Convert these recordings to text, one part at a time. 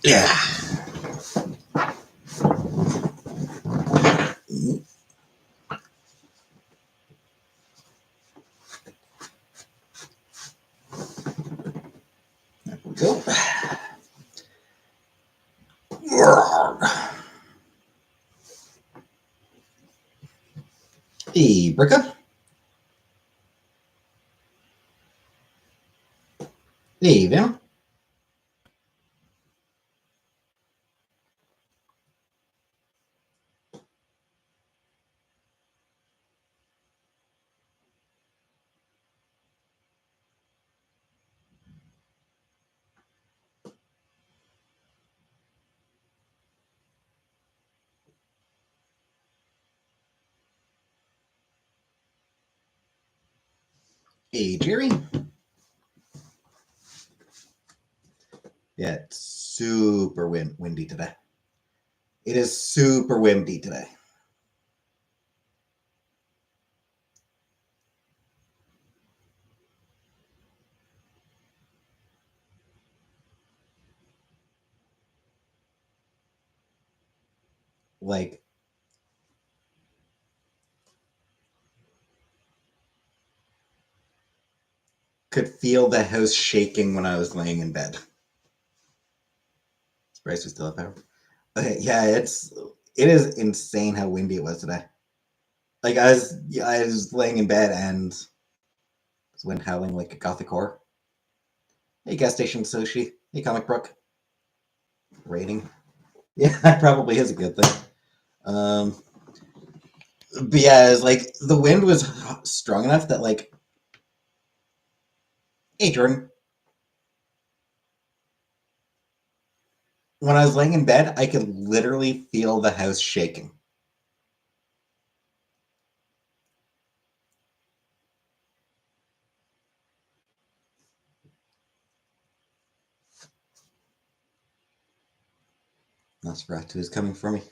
Yeah. There we go. Hey, Bricka. Hey, Venom. Hey, Jerry. Yeah, it's super windy today. It is super windy today. Like, could feel the house shaking when I was laying in bed. Bryce was still up there. Okay, yeah, it is insane how windy it was today. Like I was laying in bed and the wind howling like a gothic horror. Hey, gas station sushi. Hey, comic book rating. Yeah, that probably is a good thing. But yeah, it's like the wind was strong enough that like, hey Jordan, when I was laying in bed, I could literally feel the house shaking. Nosferatu is coming for me.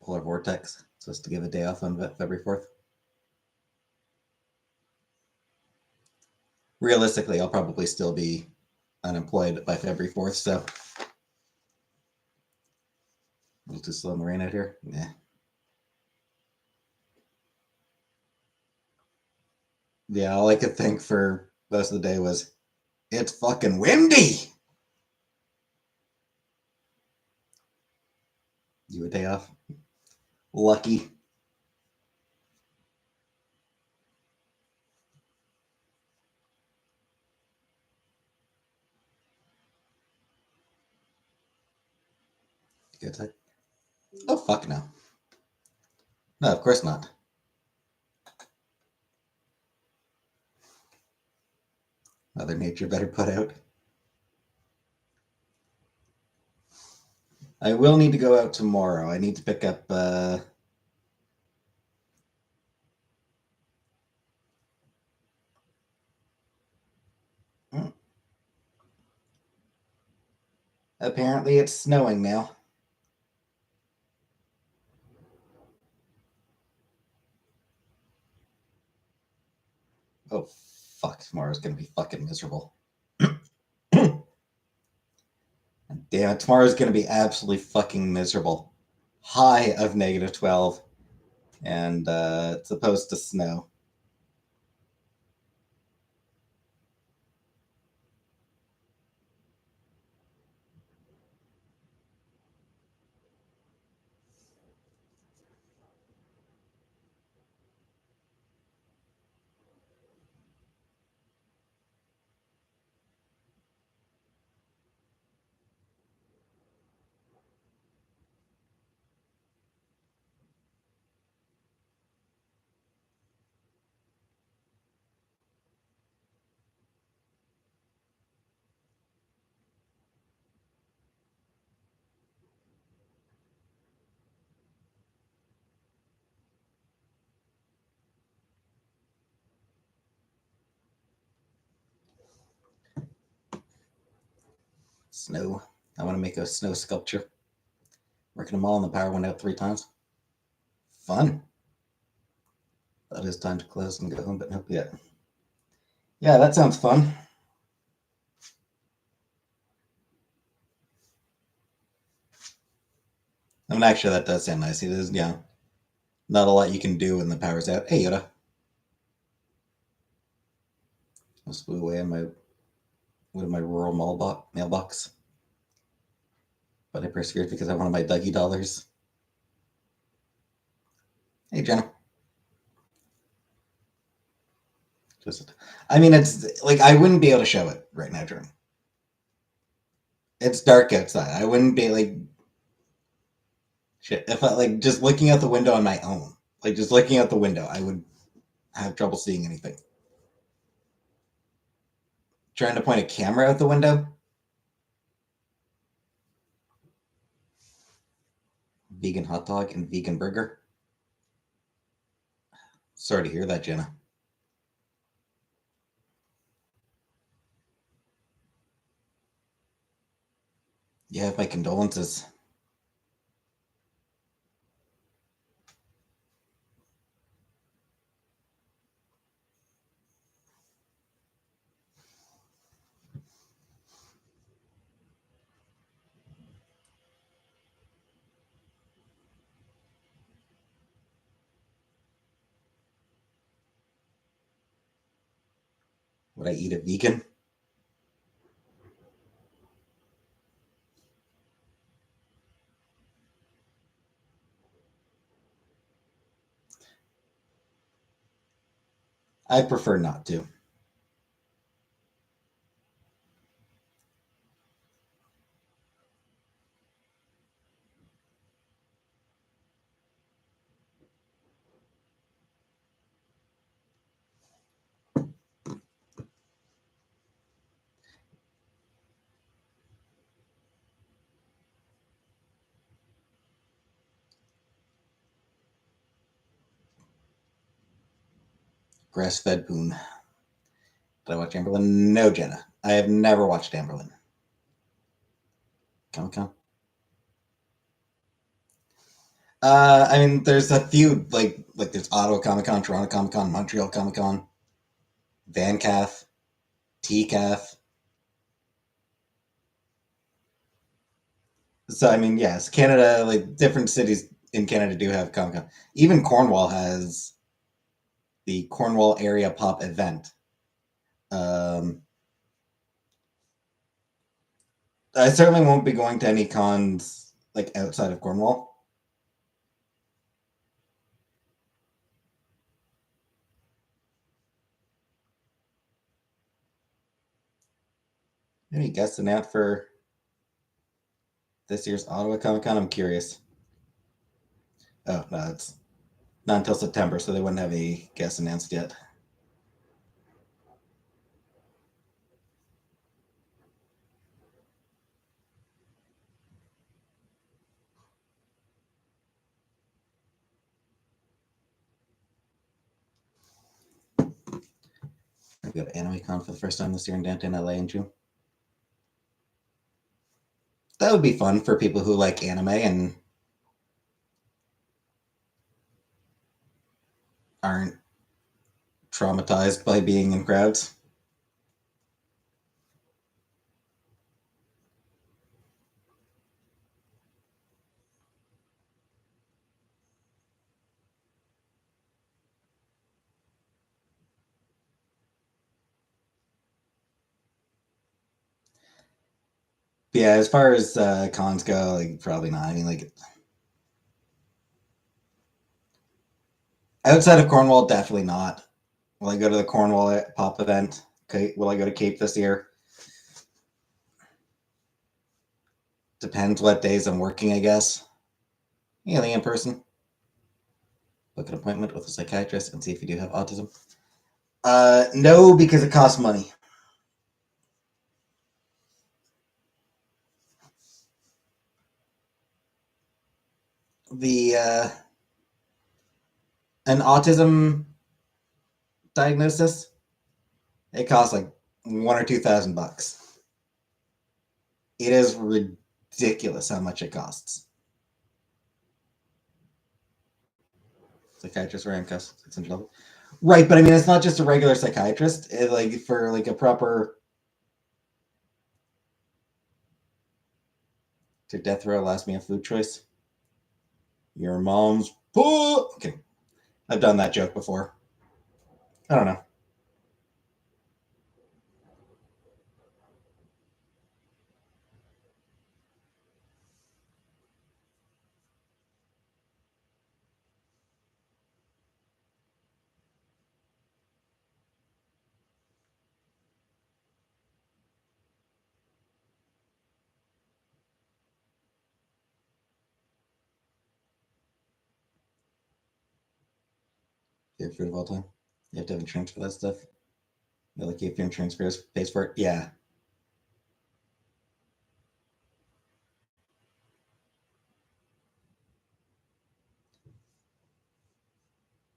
Polar vortex. Supposed to give a day off on February 4th. Realistically, I'll probably still be unemployed by February 4th, so a little too slow in the rain out here. Yeah. Yeah, all I could think for most of the day was, it's fucking windy. You a day off? Lucky. Good time. Oh fuck no. No, of course not. Mother Nature better put out. I will need to go out tomorrow. I need to pick up apparently it's snowing now. Oh fuck, tomorrow's gonna be fucking miserable. Damn it, tomorrow's gonna be absolutely fucking miserable. High of -12, and it's supposed to snow. Snow. I want to make a snow sculpture. Working them all, and the power went out 3 times. Fun. That is time to close and go home, but nope yet. Yeah, that sounds fun. I mean, actually, that does sound nice. It is, yeah, not a lot you can do when the power's out. Hey, Yoda. I flew away in my rural mailbox. But I persevered because I wanted my Dougie dollars. Hey, Jenna. Just, I mean, it's like I wouldn't be able to show it right now, Jordan. It's dark outside. I wouldn't be like shit if I like just looking out the window on my own. Like just looking out the window, I would have trouble seeing anything. Trying to point a camera out the window. Vegan hot dog and vegan burger. Sorry to hear that, Jenna. You have my condolences. Would I eat a vegan? I prefer not to. Grass fed poon. Did I watch Amberlin? No, Jenna. I have never watched Amberlin. Comic Con? I mean, there's a few like there's Ottawa Comic Con, Toronto Comic Con, Montreal Comic Con, VanCath, TCAF. So I mean, yes, Canada, like different cities in Canada do have Comic Con. Even Cornwall has the Cornwall Area Pop event. Um, I certainly won't be going to any cons like outside of Cornwall. Any guests announced for this year's Ottawa Comic Con? I'm curious. Oh no, it's not until September, so they wouldn't have any guests announced yet. I go to Anime Con for the first time this year in downtown LA in June. That would be fun for people who like anime and aren't traumatized by being in crowds. But yeah, as far as cons go, like probably not. I mean, like outside of Cornwall, definitely not. Will I go to the Cornwall pop event? Okay, will I go to Cape this year? Depends what days I'm working, I guess. Anything in person. Book an appointment with a psychiatrist and see if you do have autism. No, because it costs money. The an autism diagnosis, it costs like $1,000 or $2,000. It is ridiculous. ridiculous how much it costs. Psychiatrist or handcuffs, $600. Right, but I mean, it's not just a regular psychiatrist. Like for like a proper to death row, last meal food choice. Your mom's pool. Okay, I've done that joke before. I don't know. Favorite food of all time. You have to have insurance for that stuff. Like if your insurance pays for it. Yeah.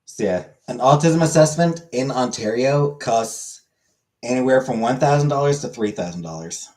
So yeah, an autism assessment in Ontario costs anywhere from $1,000 to $3,000.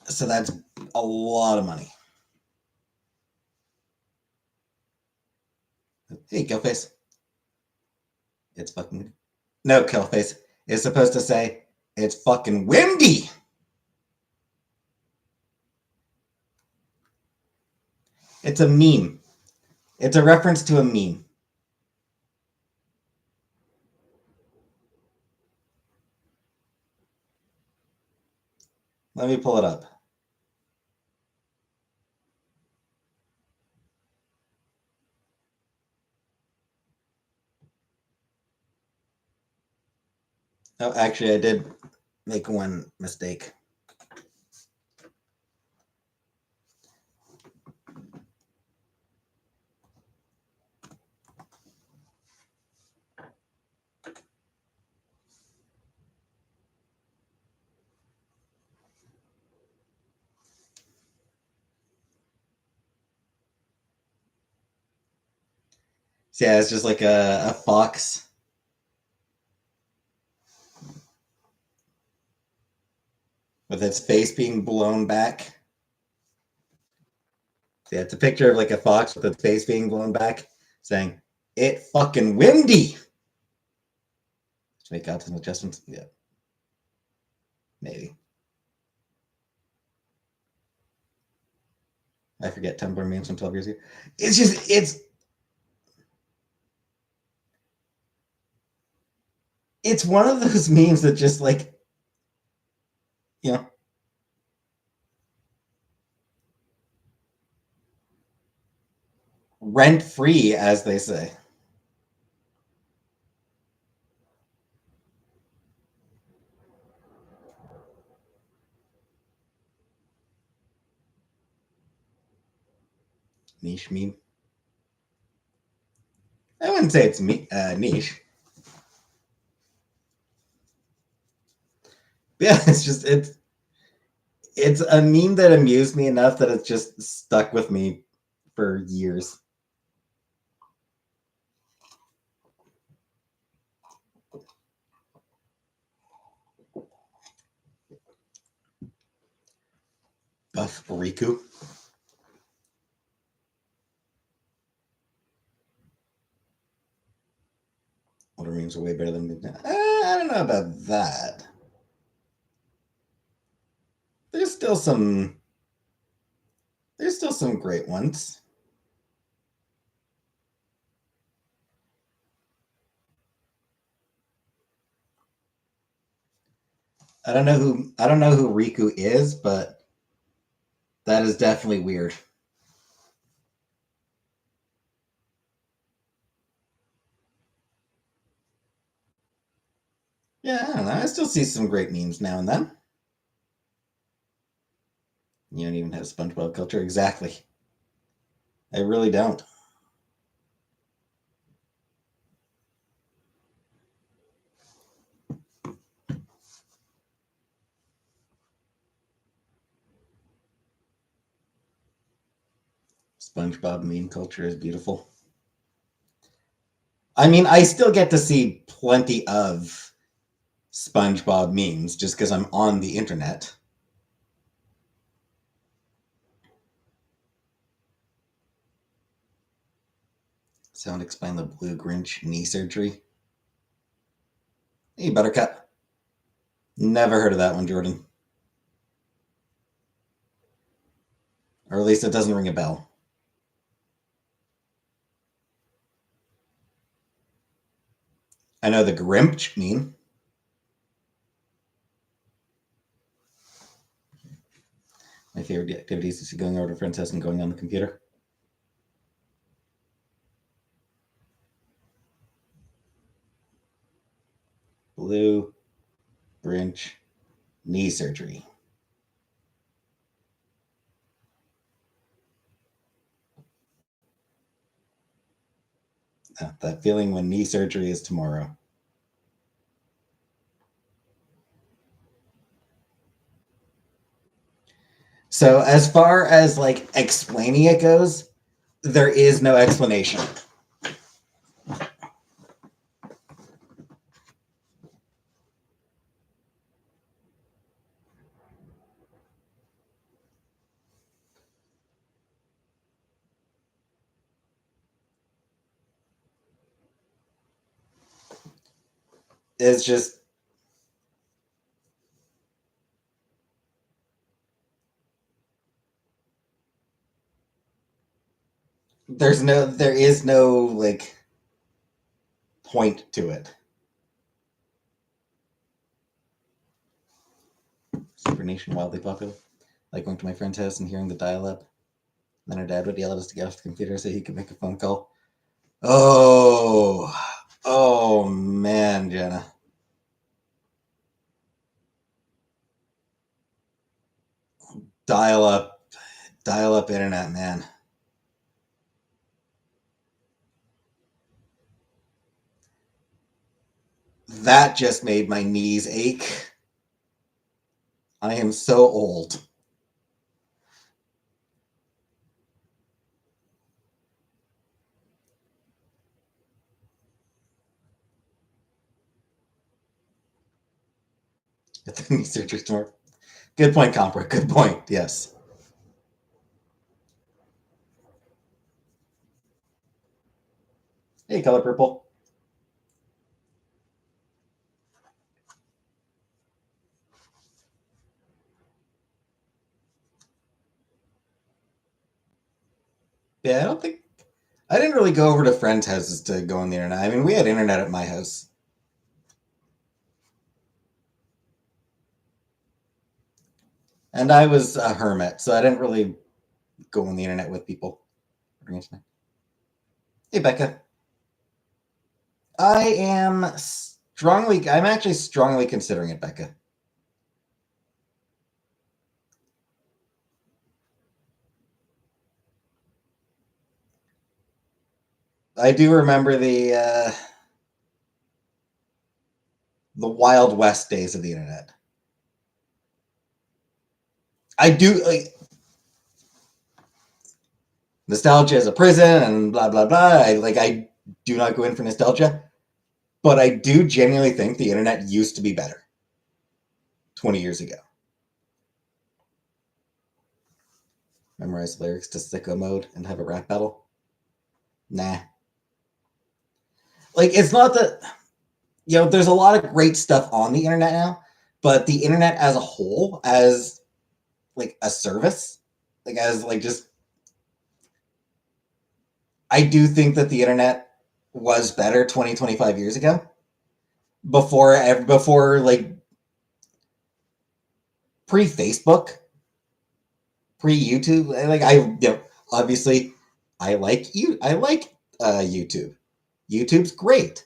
So that's a lot of money. Hey, Killface. It's fucking no Killface. It's supposed to say it's fucking WIMDY. It's a meme. It's a reference to a meme. Let me pull it up. Oh, actually, I did make one mistake. So yeah, it's just like a fox with its face being blown back. So yeah, it's a picture of like a fox with its face being blown back, saying, "It fucking WIMDY." To make autism adjustments, yeah, maybe. I forget Tumblr memes from 12 years ago. It's just it's one of those memes that just like you know rent free, as they say. Niche meme. I wouldn't say it's niche. But yeah, it's a meme that amused me enough that it's just stuck with me for years. Buff Riku. Older memes are way better than I don't know about that. There's still some there's still some great ones. I don't know who Riku is, but that is definitely weird. Yeah, I don't know. I still see some great memes now and then. You don't even have SpongeBob culture. Exactly. I really don't. SpongeBob meme culture is beautiful. I mean, I still get to see plenty of SpongeBob memes just because I'm on the internet. Someone explain the Blue Grinch knee surgery. Hey, Buttercup. Never heard of that one, Jordan. Or at least it doesn't ring a bell. I know the Grinch meme. My favorite activities is going over to a friend's house and going on the computer. Blue Grinch knee surgery. That feeling when knee surgery is tomorrow. So as far as like explaining it goes, there is no explanation. It's just there is no like point to it. Super Nation wildly popular. Like going to my friend's house and hearing the dial-up. Then her dad would yell at us to get off the computer so he could make a phone call. Oh man, Jenna. Dial-up internet, man. That just made my knees ache. I am so old. Get the knee surgery tomorrow. Good point, Compra. Good point. Yes. Hey, color purple. Yeah, I didn't really go over to friends' houses to go on the internet. I mean, we had internet at my house. And I was a hermit, so I didn't really go on the internet with people. Hey, Becca. I'm actually strongly considering it, Becca. I do remember the Wild West days of the internet. I do like nostalgia is a prison and blah blah blah. I do not go in for nostalgia, but I do genuinely think the internet used to be better 20 years ago. Memorize lyrics to sicko mode and have a rap battle. Nah. Like it's not that there's a lot of great stuff on the internet now, but the internet as a whole, as like a service, like as like just I do think that the internet was better 20, 25 years ago. Before like pre-Facebook, pre-YouTube. Like obviously I like YouTube. YouTube's great.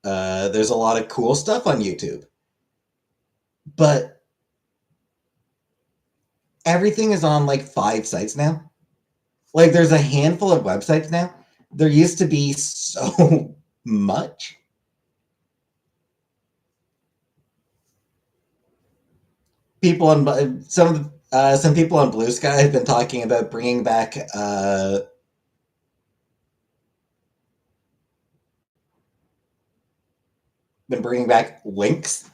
There's a lot of cool stuff on YouTube. But everything is on like 5 sites now. Like there's a handful of websites now. There used to be so much. People on some of Some people on Blue Sky have been talking about bringing back links.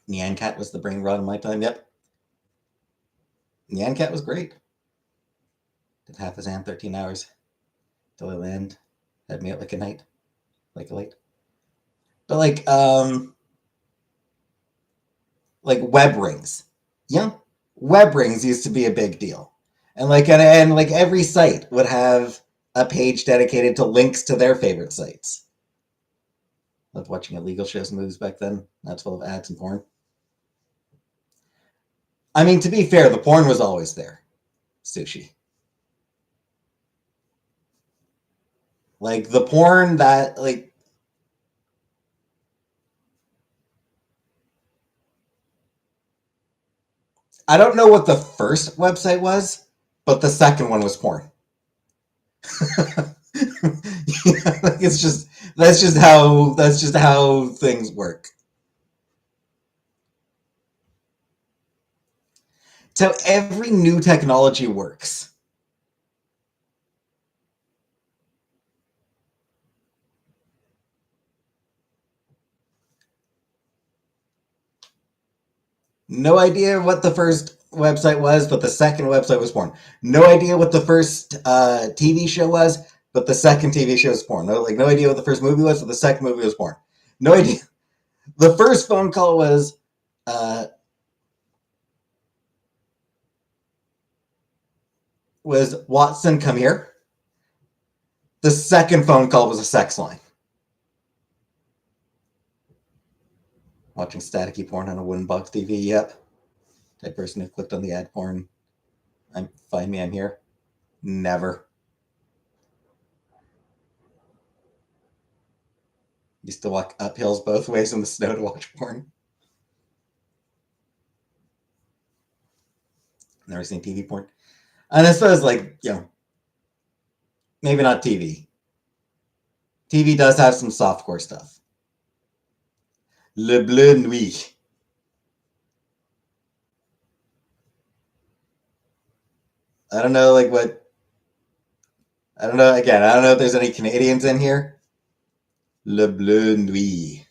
Nyan Cat was the brain rot in my time. Yep, Nyan Cat was great. Did half his hand 13 hours till I land. Had me out like a night, like a light. But like web rings. Yeah, web rings used to be a big deal, and like every site would have a page dedicated to links to their favorite sites. Loved watching illegal shows and movies back then. That's full of ads and porn. I mean, to be fair, the porn was always there. Sushi. Like the porn that like I don't know what the first website was, but the second one was porn. It's just that's just how things work. So every new technology works. No idea what the first website was, but the second website was porn. No idea what the first TV show was, but the second TV show was porn. No idea what the first movie was, but the second movie was porn. No idea. The first phone call uh, was Watson, come here. The second phone call was a sex line. Watching staticky porn on a wooden box TV. Yep. Type person who clicked on the ad porn. Find me. I'm here. Never. Used to walk up hills both ways in the snow to watch porn. Never seen TV porn. And I suppose, maybe not TV. TV does have some softcore stuff. Le Bleu Nuit. I don't know, like what. I don't know. Again, I don't know if there's any Canadians in here. Le Bleu Nuit.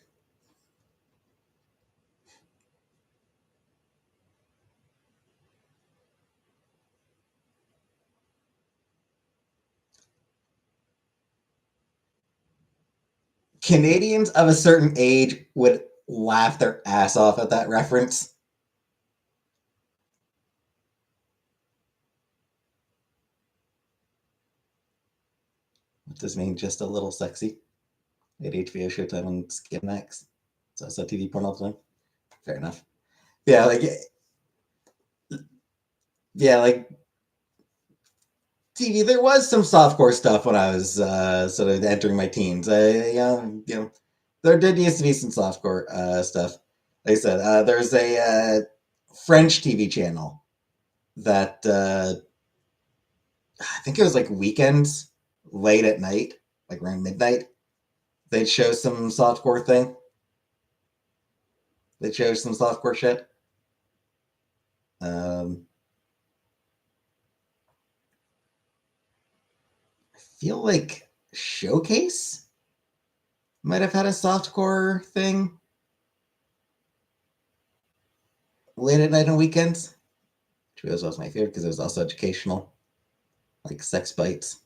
Canadians of a certain age would laugh their ass off at that reference. What's his name? Just a little sexy. At HBO Showtime on Skinmax. So I saw TV porn all the time. Fair enough. Yeah, like TV. There was some softcore stuff when I was sort of entering my teens. There did used to be some softcore stuff. Like I said, there's a French TV channel that I think it was like weekends, late at night, like around midnight. They'd show some softcore thing. They'd show some softcore shit. Um, I feel like Showcase might have had a softcore thing late at night on weekends. Which was also my favorite because it was also educational, like Sex Bites,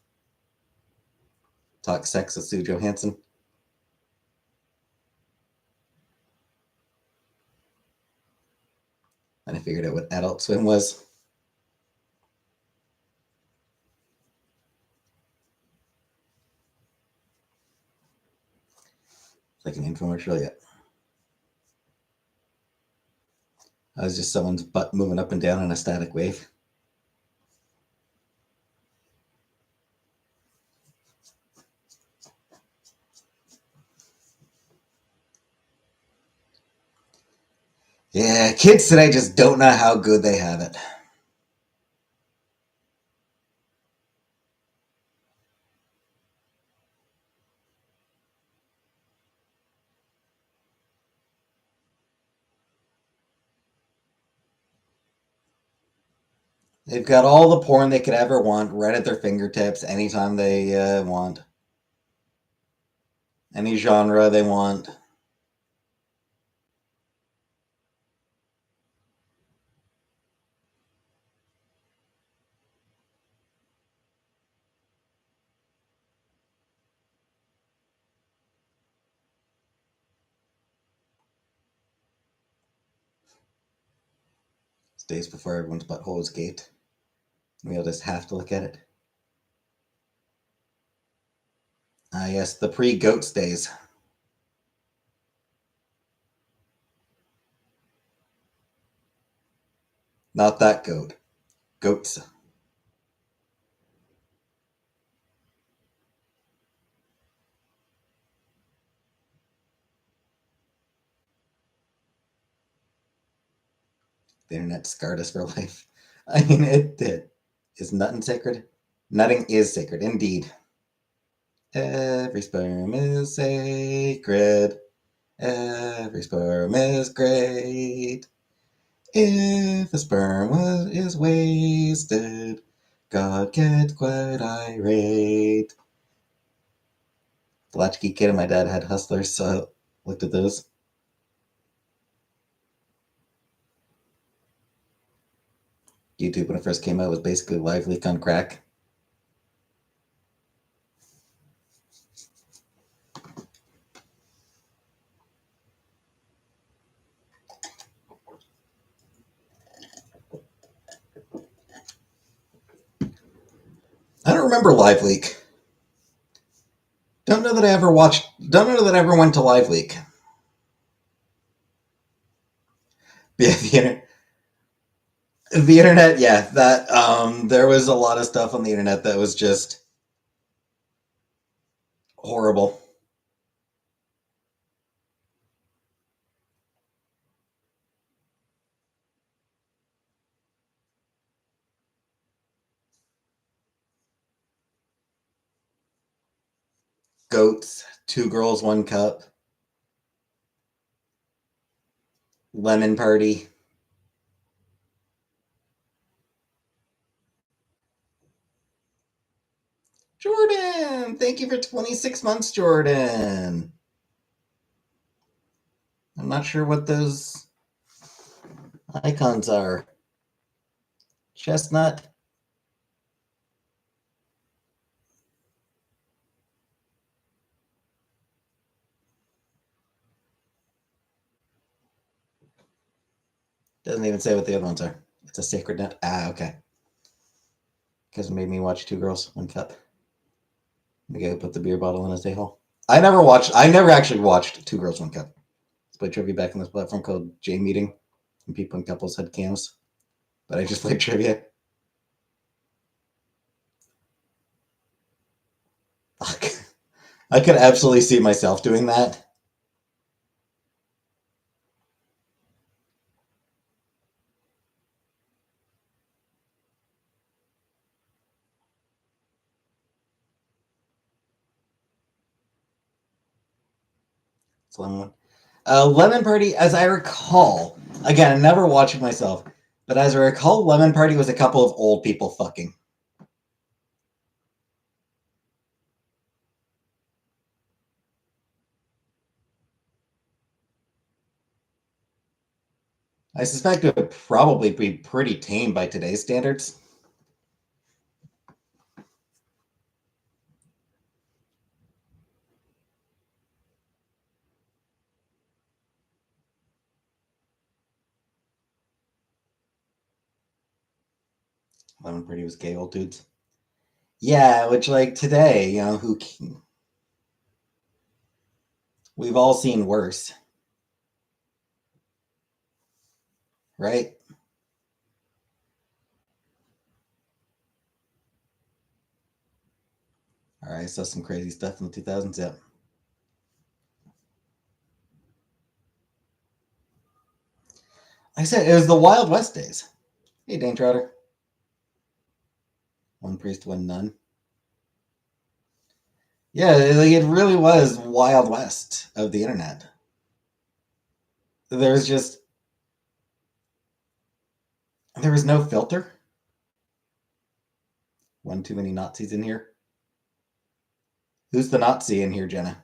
Talk Sex with Sue Johansson. And I figured out what Adult Swim was. It's like an infomercial yet. I was just someone's butt moving up and down in a static wave. Yeah, kids today just don't know how good they have it. They've got all the porn they could ever want right at their fingertips anytime they want. Any genre they want. It's days before everyone's butthole is gaped. We'll just have to look at it. Ah, yes, the pre-goats days. Not that goat. Goats. The internet scarred us for life. I mean, it did. Is nutting sacred? Nutting is sacred, indeed. Every sperm is sacred. Every sperm is great. If a sperm is wasted, God gets quite irate. The latchkey kid and my dad had hustlers, so I looked at those. YouTube, when it first came out, was basically Live Leak on crack. I don't remember Live Leak. Don't know that I ever watched. Don't know that I ever went to Live Leak. Yeah, the internet. Yeah, that there was a lot of stuff on the internet that was just horrible. Goats, two girls, one cup, lemon party. Jordan, thank you for 26 months, Jordan. I'm not sure what those icons are. Chestnut. Doesn't even say what the other ones are. It's a sacred nut. Ah, okay. Because it made me watch Two Girls, One Cup. The guy who put the beer bottle in his a-hole. I never actually watched Two Girls, One Cup. Let's play trivia back on this platform called J Meeting. And people and couples had cams. But I just played trivia. Fuck. I could absolutely see myself doing that. It's lemon. Lemon Party, as I recall, again, I never watched it myself, but as I recall, Lemon Party was a couple of old people fucking. I suspect it would probably be pretty tame by today's standards. Lemon Party was gay old dudes. Yeah, which like today, who we've all seen worse, right? All right, so some crazy stuff in the 2000s. Yeah, like I said, it was the Wild West days. Hey, Dane Trotter. One priest, one nun. Yeah, like it really was Wild West of the internet. There was no filter. One too many Nazis in here. Who's the Nazi in here, Jenna?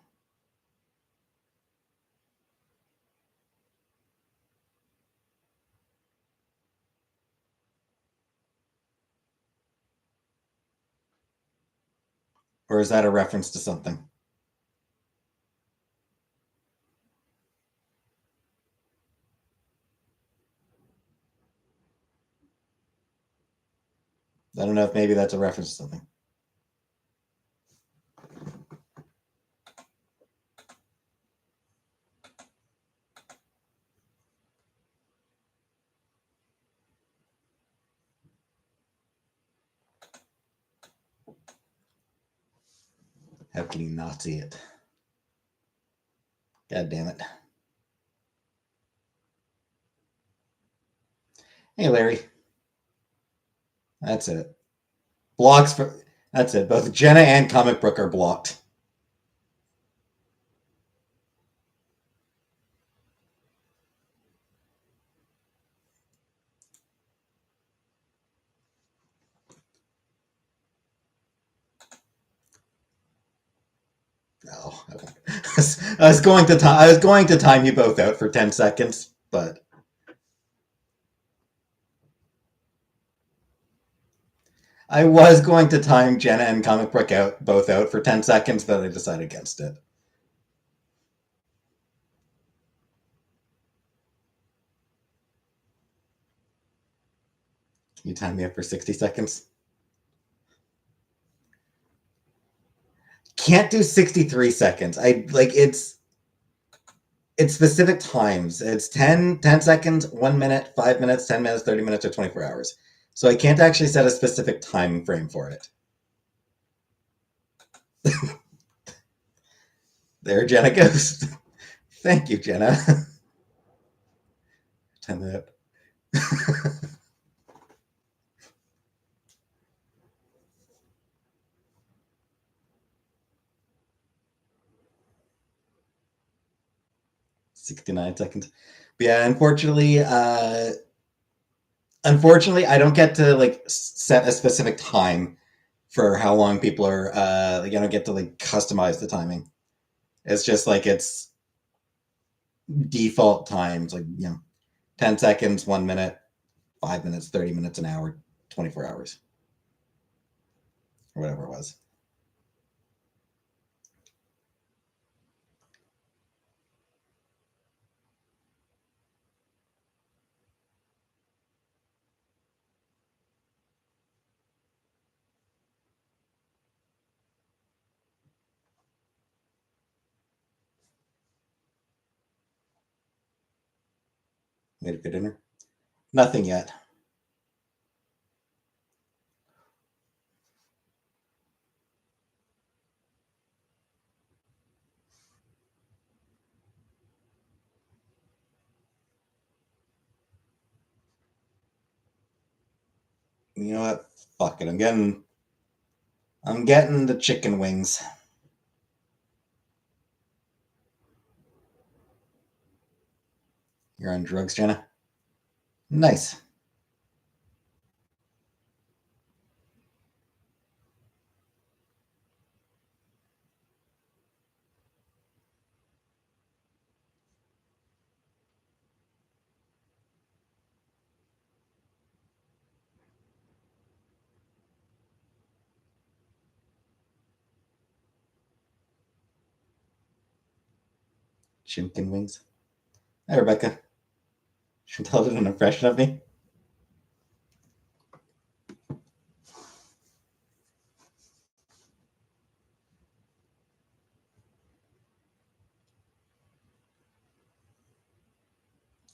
Or is that a reference to something? I don't know if maybe that's a reference to something. How can you Nazi it? God damn it. Hey, Larry. That's it. Blocks for. That's it. Both Jenna and Comic Book are blocked. Oh, I was going to time. I was going to time you both out for 10 seconds, but I was going to time Jenna and Comic Book out both out for 10 seconds, but I decided against it. Can you time me up for 60 seconds? Can't do 63 seconds. I like it's specific times. It's 10 seconds, 1 minute, 5 minutes, 10 minutes, 30 minutes, or 24 hours. So I can't actually set a specific time frame for it. There Jenna goes. Thank you, Jenna. Time that. 69 seconds. But yeah, unfortunately, I don't get to like set a specific time for how long people are. Like, I don't get to like customize the timing. It's just like it's default times, like 10 seconds, 1 minute, 5 minutes, 30 minutes, an hour, 24 hours, or whatever it was. Made it for dinner? Nothing yet. You know what? Fuck it. I'm getting the chicken wings. You're on drugs, Jenna? Nice. Chicken wings. Hi, Rebecca. Chantal did an impression of me.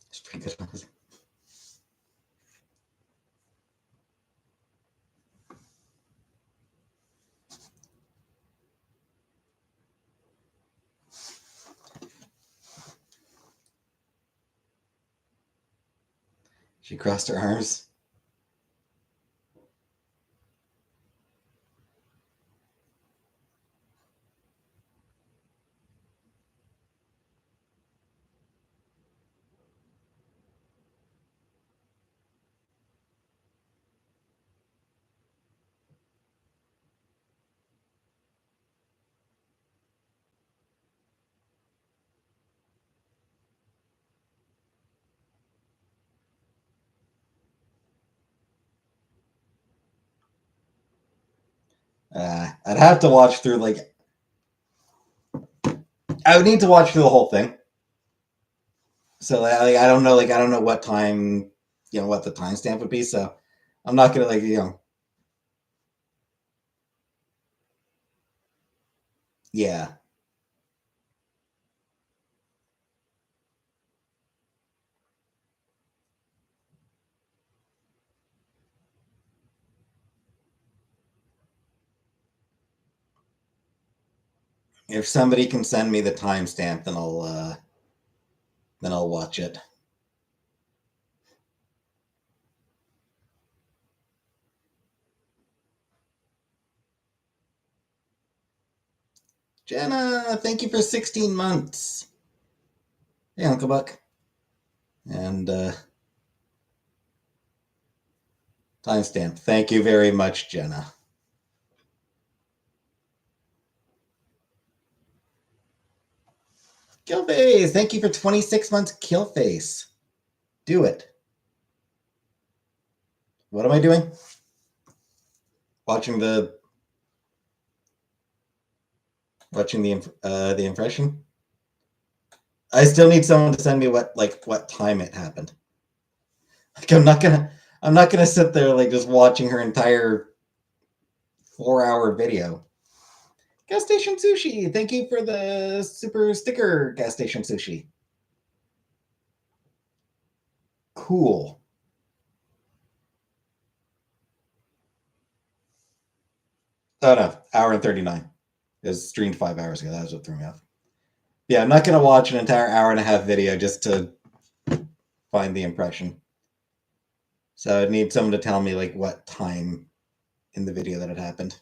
It's pretty good. She crossed her arms. I'd have to watch through like I would need to watch through the whole thing. So like, I don't know what time what the timestamp would be. So I'm not gonna yeah. If somebody can send me the timestamp, then I'll watch it. Jenna, thank you for 16 months. Hey, Uncle Buck. And timestamp. Thank you very much, Jenna. Killface, thank you for 26 months, Killface. Do it. What am I doing? Watching the impression. I still need someone to send me what time it happened. Like I'm not gonna sit there like just watching her entire 4-hour video. Gas Station Sushi, thank you for the super sticker, Gas Station Sushi. Cool. Oh no, hour and 39. It was streamed 5 hours ago. That was what threw me off. Yeah, I'm not gonna watch an entire hour and a half video just to find the impression. So I'd need someone to tell me like what time in the video that it happened.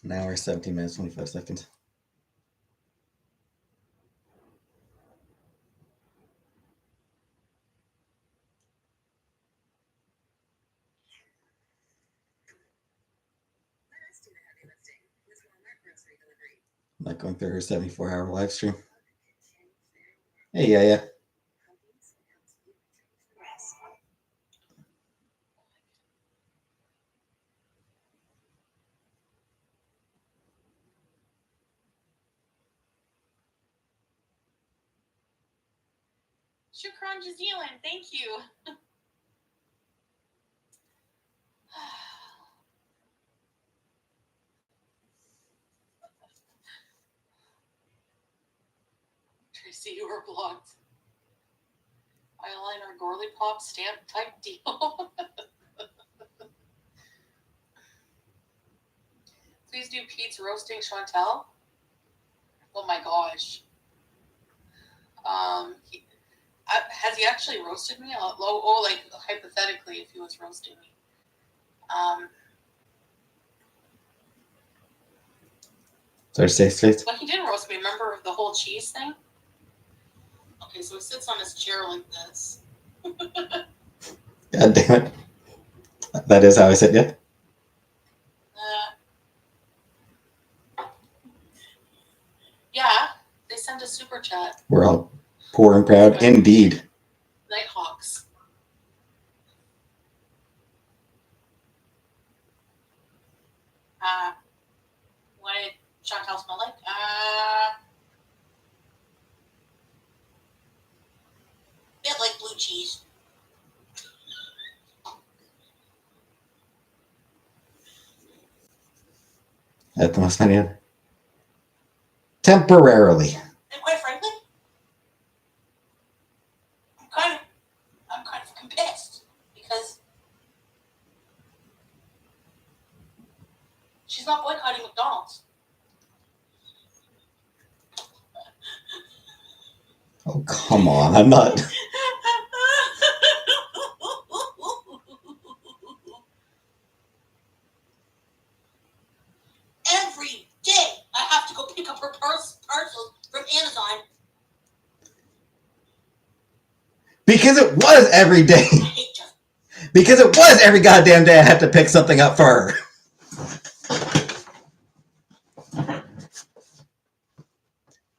An hour, 17 minutes, 25 seconds. I'm not going through her 74-hour live stream. Hey, yeah. Shukran Jazilan, thank you. Tracy, you were blocked. Eyeliner Gorley Pop stamp type deal. Please do Pete's roasting Chantel. Oh my gosh. Has he actually roasted me? Like hypothetically, if he was roasting me. Sorry, say. But he didn't roast me. Remember the whole cheese thing? Okay, so he sits on his chair like this. God damn it. That is how I sit, yeah? Yeah, they sent a super chat. We're all poor and proud. Right. Indeed. Nighthawks. What did Chantal smell like? Bit like blue cheese. That's the most funny. Temporarily. And quite frankly, I'm kind of pissed because she's not boycotting McDonald's. Oh, come on. I'm not. Every day I have to go pick up her parcels from Amazon. Because it was every day. I hate Jeff. Because it was every goddamn day I had to pick something up for her.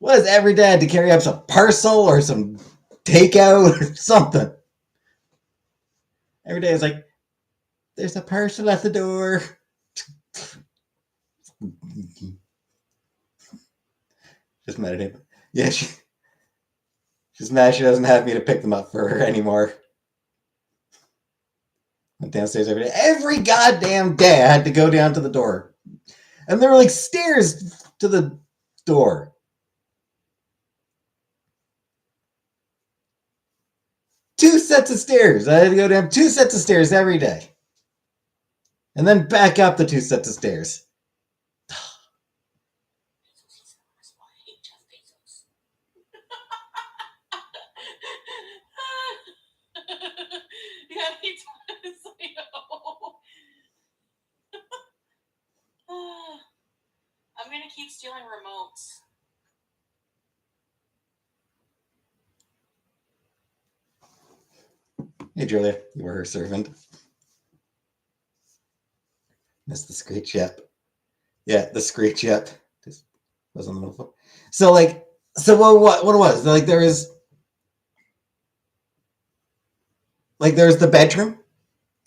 Was every day I had to carry up some parcel or some takeout or something. Every day it's like, there's a parcel at the door. Just meditate. Yeah, she's mad she doesn't have me to pick them up for her anymore. Went downstairs every day. Every goddamn day I had to go down to the door. And there were like stairs to the door. Two sets of stairs. I had to go down 2 sets of stairs every day. And then back up the 2 sets of stairs. Yeah, he does. I know. I'm gonna keep stealing remotes. Hey, Julia, you were her servant. Missed the screech yep. Yeah, the screech yep. Just was on the middle. So what it was? Like there was the bedroom.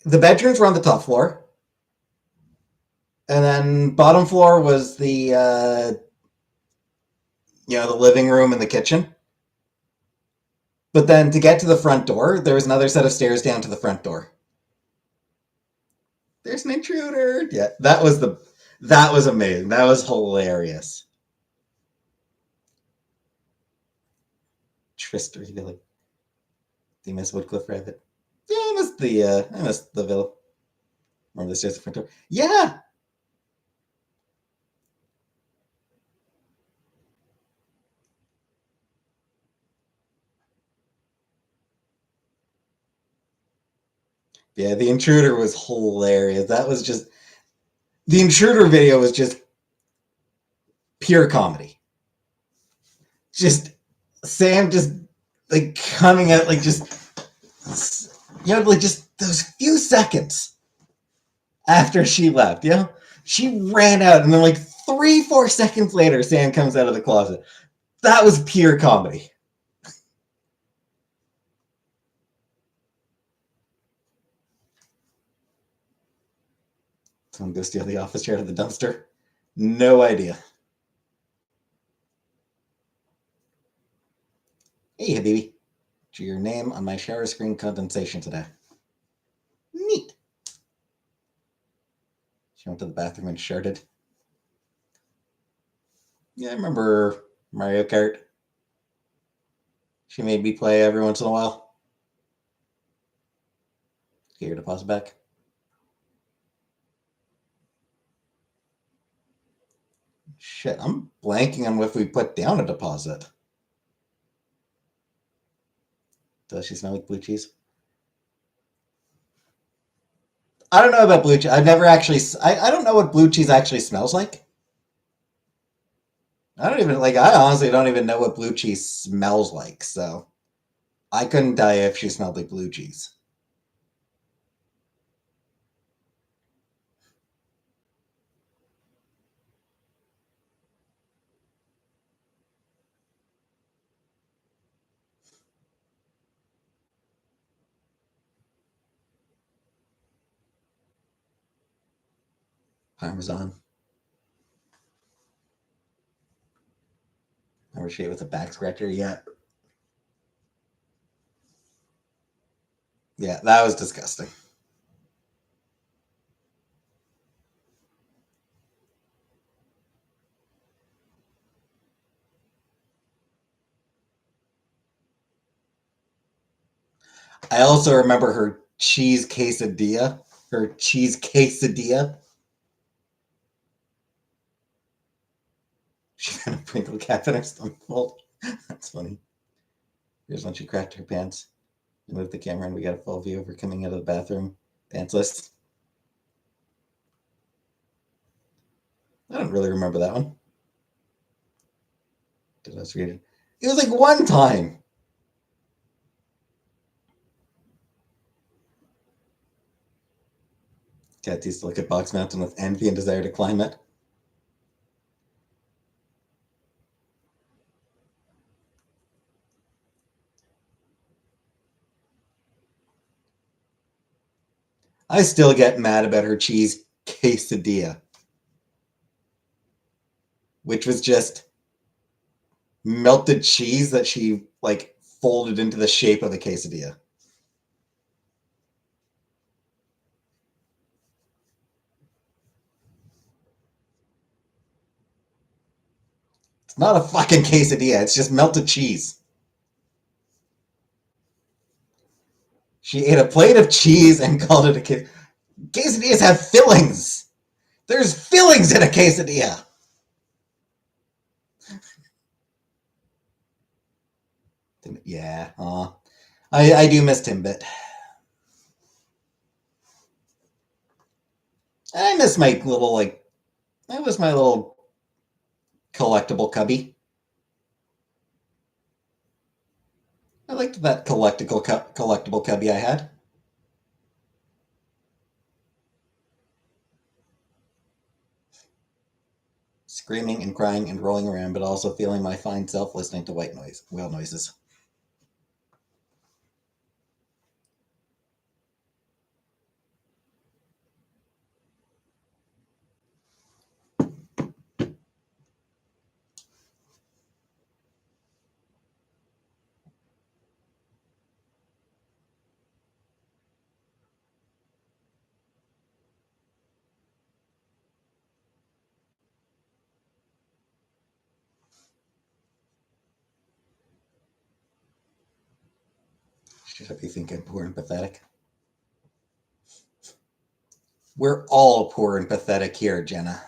The bedrooms were on the top floor. And then bottom floor was the the living room and the kitchen. But then to get to the front door, there was another set of stairs down to the front door. There's an intruder. Yeah, that was amazing. That was hilarious. Tristan, you like, do you miss Woodcliff Rabbit? Yeah, I missed the villa. Or the stairs at the front door. Yeah. Yeah, the intruder was hilarious. The intruder video was just pure comedy. Just Sam just like coming out like just like just those few seconds after she left, she ran out and then like 3-4 seconds later Sam comes out of the closet. That was pure comedy. Someone go steal the office chair out of the dumpster? No idea. Hey, Habibi. Drew your name on my shower screen condensation today. Neat. She went to the bathroom and sharded. Yeah, I remember Mario Kart. She made me play every once in a while. Get your deposit back. Shit, I'm blanking on if we put down a deposit. Does she smell like blue cheese? I don't know about blue cheese. I've never actually. I don't know what blue cheese actually smells like. I honestly don't even know what blue cheese smells like. So I couldn't tell you if she smelled like blue cheese. Parmesan. Never shave with a back scratcher yet. Yeah, that was disgusting. I also remember her cheese quesadilla. She had a Pringle cap in her stomach. That's funny. Here's when she cracked her pants. We moved the camera and we got a full view of her coming out of the bathroom, pantsless. I don't really remember that one. Did I read it? It was like one time. Cats used to look at Box Mountain with envy and desire to climb it. I still get mad about her cheese quesadilla, which was just melted cheese that she like folded into the shape of a quesadilla. It's not a fucking quesadilla, it's just melted cheese. She ate a plate of cheese and called it a quesadilla. Quesadillas have fillings. There's fillings in a quesadilla. Yeah, I do miss Timbit. I miss my little like that was my little collectible cubby. I liked that collectible cubby I had. Screaming and crying and rolling around, but also feeling my fine self listening to whale noises. Should I be thinking poor and pathetic? We're all poor and pathetic here, Jenna.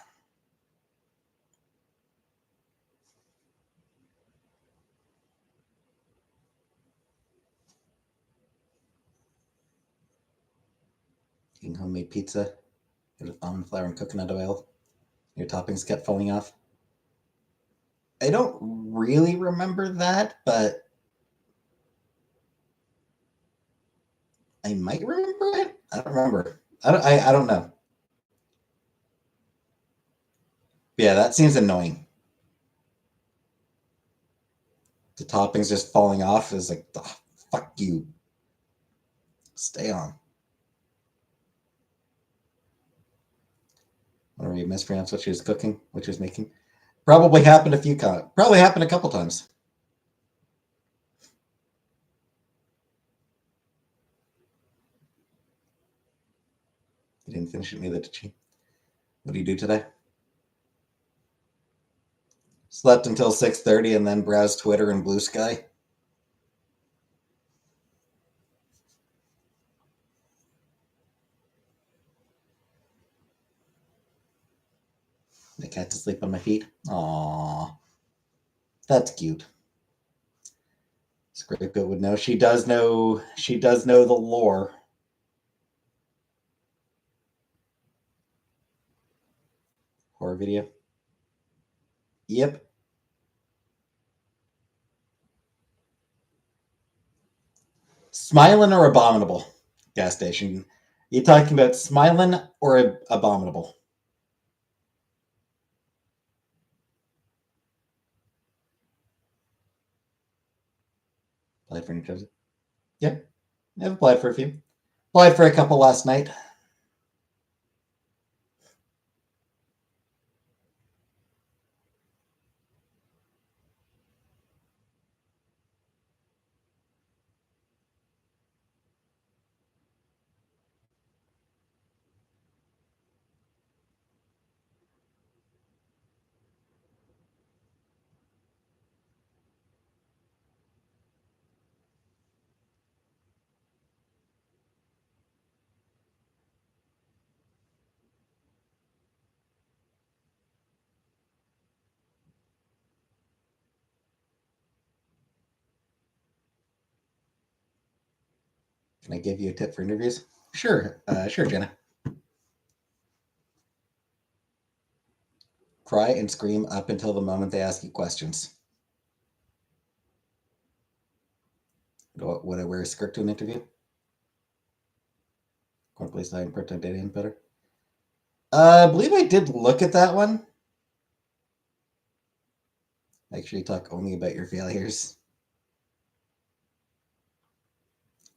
Eating homemade pizza with almond flour and coconut oil. Your toppings kept falling off. I don't really remember that, but I might remember it. I don't remember. I don't know. Yeah, that seems annoying. The toppings just falling off is like, oh, fuck you. Stay on. Whenever you mispronounce what she was cooking, what she was making. Probably happened probably happened a couple times. You didn't finish it neither, did you? What do you do today? Slept until 6:30 and then browsed Twitter and Blue Sky. The cat to sleep on my feet. Aww. That's cute. Scapegoat would know. She does know the lore. Horror video. Yep. Smiling or Abominable? Gas station. You talking about Smiling or Abominable? Applied for any jobs? Yep. I've applied for a few. Applied for a couple last night. Can I give you a tip for interviews? Sure. Sure, Jenna. Cry and scream up until the moment they ask you questions. Would I wear a skirt to an interview? Cornflakes high and protein data better. I believe I did look at that one. Make sure you talk only about your failures.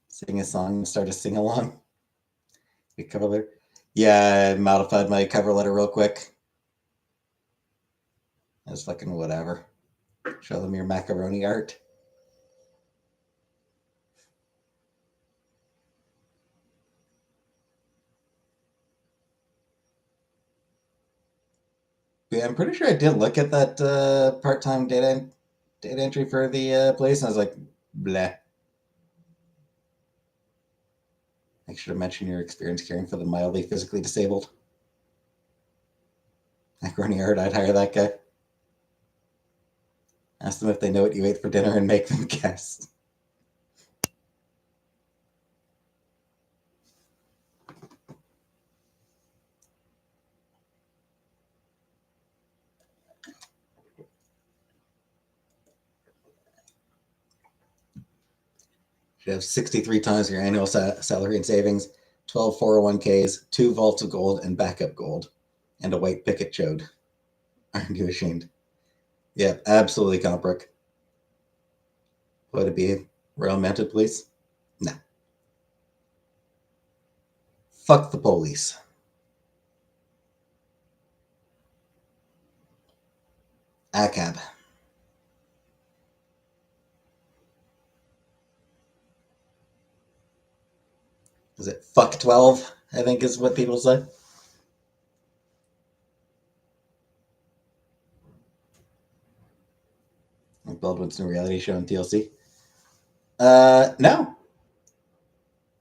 Sing a song and start a sing along. Cover letter. Yeah, I modified my cover letter real quick. That's fucking whatever. Show them your macaroni art. Yeah, I'm pretty sure I did look at that part-time data entry for the place, and I was like, bleh. I should have mentioned your experience caring for the mildly physically disabled. Macaroni art, I'd hire that guy. Ask them if they know what you ate for dinner and make them guess. You have 63 times your annual salary and savings, 12 401ks, 2 vaults of gold and backup gold, and a white picket chode. Aren't you ashamed? Yeah, absolutely, Comprick. Would it be Royal Mounted Police? No. Fuck the police. ACAB. Is it fuck 12? I think is what people say. Like Baldwin's new reality show on TLC. No.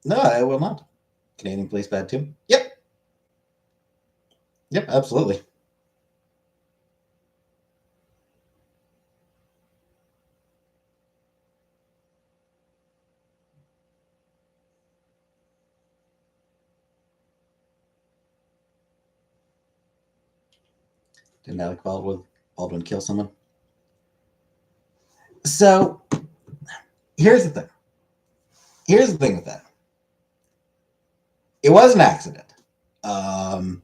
No, I will not. Canadian police bad too? Yep. Yep, absolutely. Didn't Alec Baldwin kill someone? So here's the thing. Here's the thing with that. It was an accident. Um,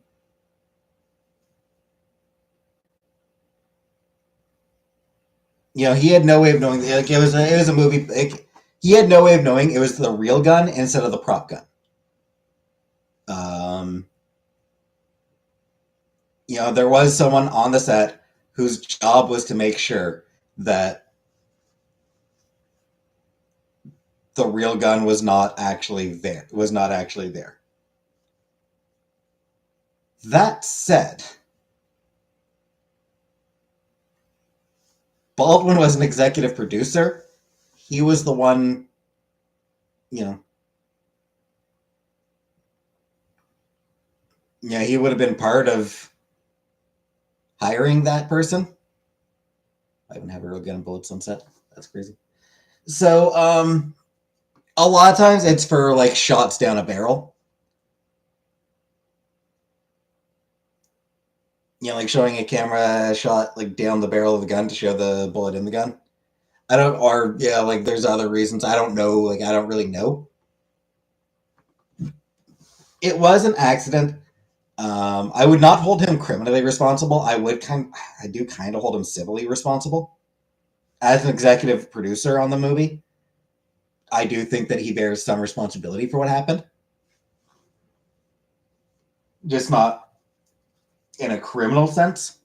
he had no way of knowing. Like, it was a movie. Like, he had no way of knowing it was the real gun instead of the prop gun. Um, there was someone on the set whose job was to make sure that the real gun was not actually there. That said, Baldwin was an executive producer. He was the one, you know, yeah, he would have been part of hiring that person. I even have a real gun and bullets on set. That's crazy. So, a lot of times it's for like shots down a barrel. Like showing a camera shot like down the barrel of the gun to show the bullet in the gun. I don't, or yeah, like there's other reasons. I don't know. Like I don't really know. It was an accident. I would not hold him criminally responsible. I do kind of hold him civilly responsible as an executive producer on the movie. I do think that he bears some responsibility for what happened, just not in a criminal sense.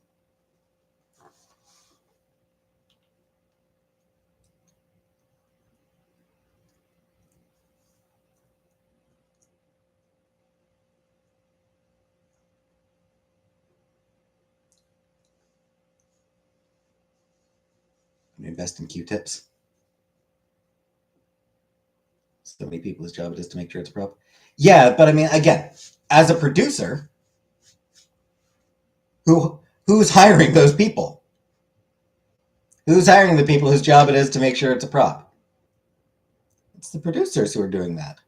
Invest in Q-tips. So many people's job it is to make sure it's a prop. Yeah, but I mean, again, as a producer, who's hiring those people? Who's hiring the people whose job it is to make sure it's a prop? It's the producers who are doing that.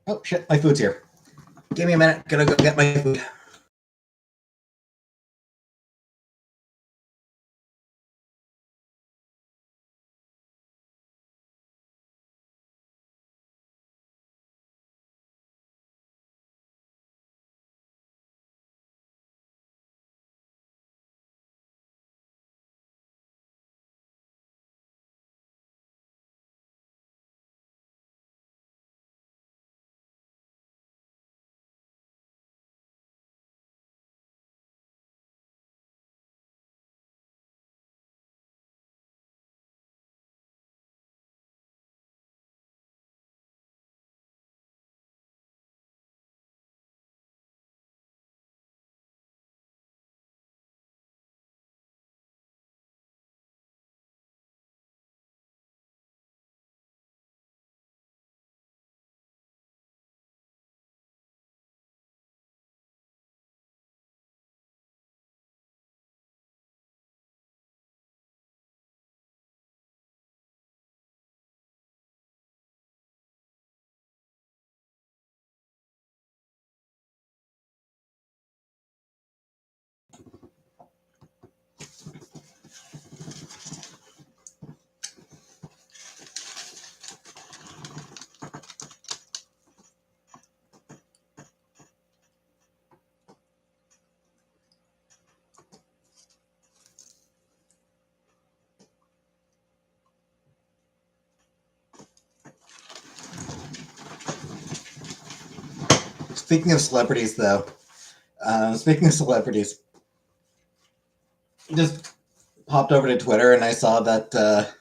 Oh shit, my food's here. Give me a minute. Gonna go get my food. Speaking of celebrities, though, just popped over to Twitter and I saw that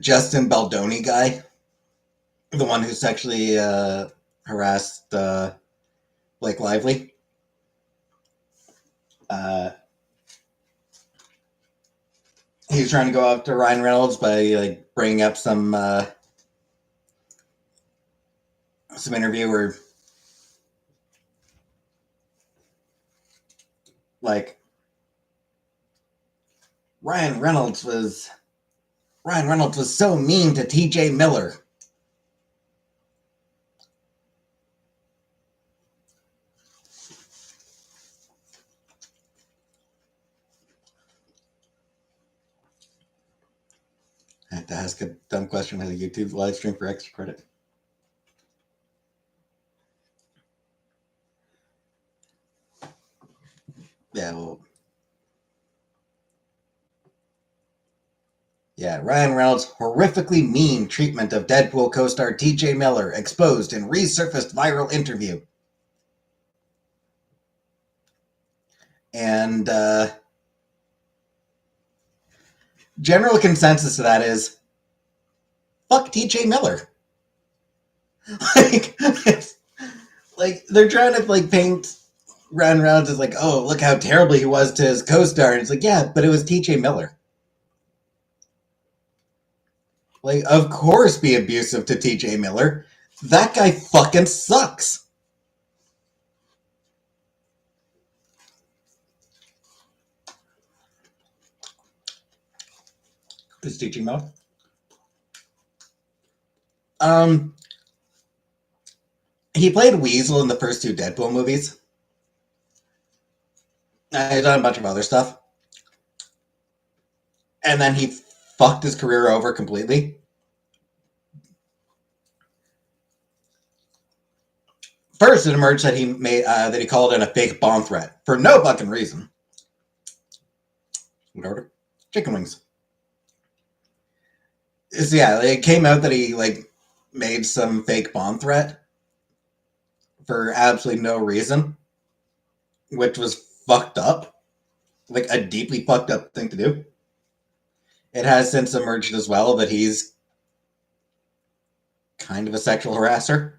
Justin Baldoni guy, the one who sexually harassed Blake Lively. He's trying to go after Ryan Reynolds by like bringing up some interview where like Ryan Reynolds was so mean to T.J. Miller. I have to ask a dumb question as a YouTube live stream for extra credit. Yeah, well, yeah, Ryan Reynolds' horrifically mean treatment of Deadpool co-star T.J. Miller exposed in resurfaced viral interview. And general consensus to that is, fuck T.J. Miller. like they're trying to like paint Ryan Reynolds as like, oh, look how terrible he was to his co-star. And it's like, yeah, but it was T.J. Miller. Like, of course be abusive to T.J. Miller. That guy fucking sucks. Who's T.J. Miller? He played Weasel in the first two Deadpool movies. He's done a bunch of other stuff. And then he fucked his career over completely. First, it emerged that he called in a fake bomb threat for no fucking reason. Order chicken wings. So yeah, it came out that he like made some fake bomb threat for absolutely no reason, which was fucked up, like a deeply fucked up thing to do. It has since emerged as well that he's kind of a sexual harasser.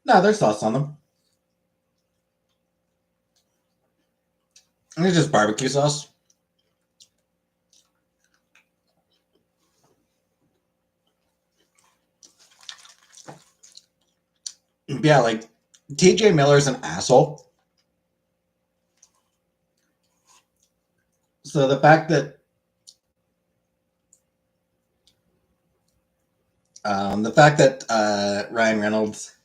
No, there's sauce on them. And it's just barbecue sauce. Yeah, like TJ Miller's an asshole. So the fact that Ryan Reynolds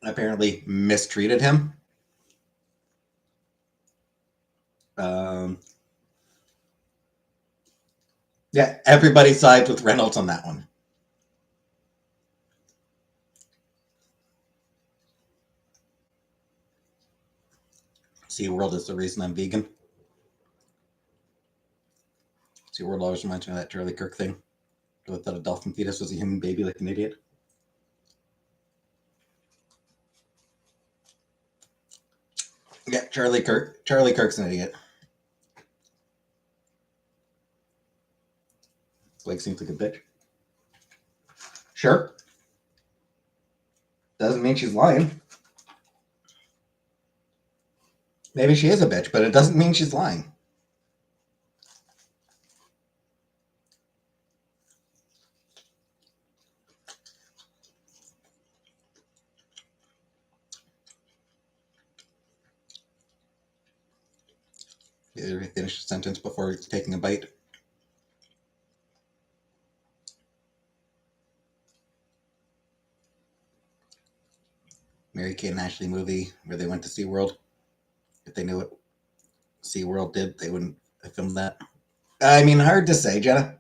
apparently mistreated him. Yeah, everybody sides with Reynolds on that one. SeaWorld is the reason I'm vegan. SeaWorld always reminds me of that Charlie Kirk thing. I thought a dolphin fetus was a human baby like an idiot. Yeah, Charlie Kirk's an idiot. Blake seems like a bitch. Sure. Doesn't mean she's lying. Maybe she is a bitch, but it doesn't mean she's lying. finish a sentence before taking a bite. Mary-Kate and Ashley movie where they went to SeaWorld. If they knew what SeaWorld did, they wouldn't have filmed that. I mean, hard to say, Jenna.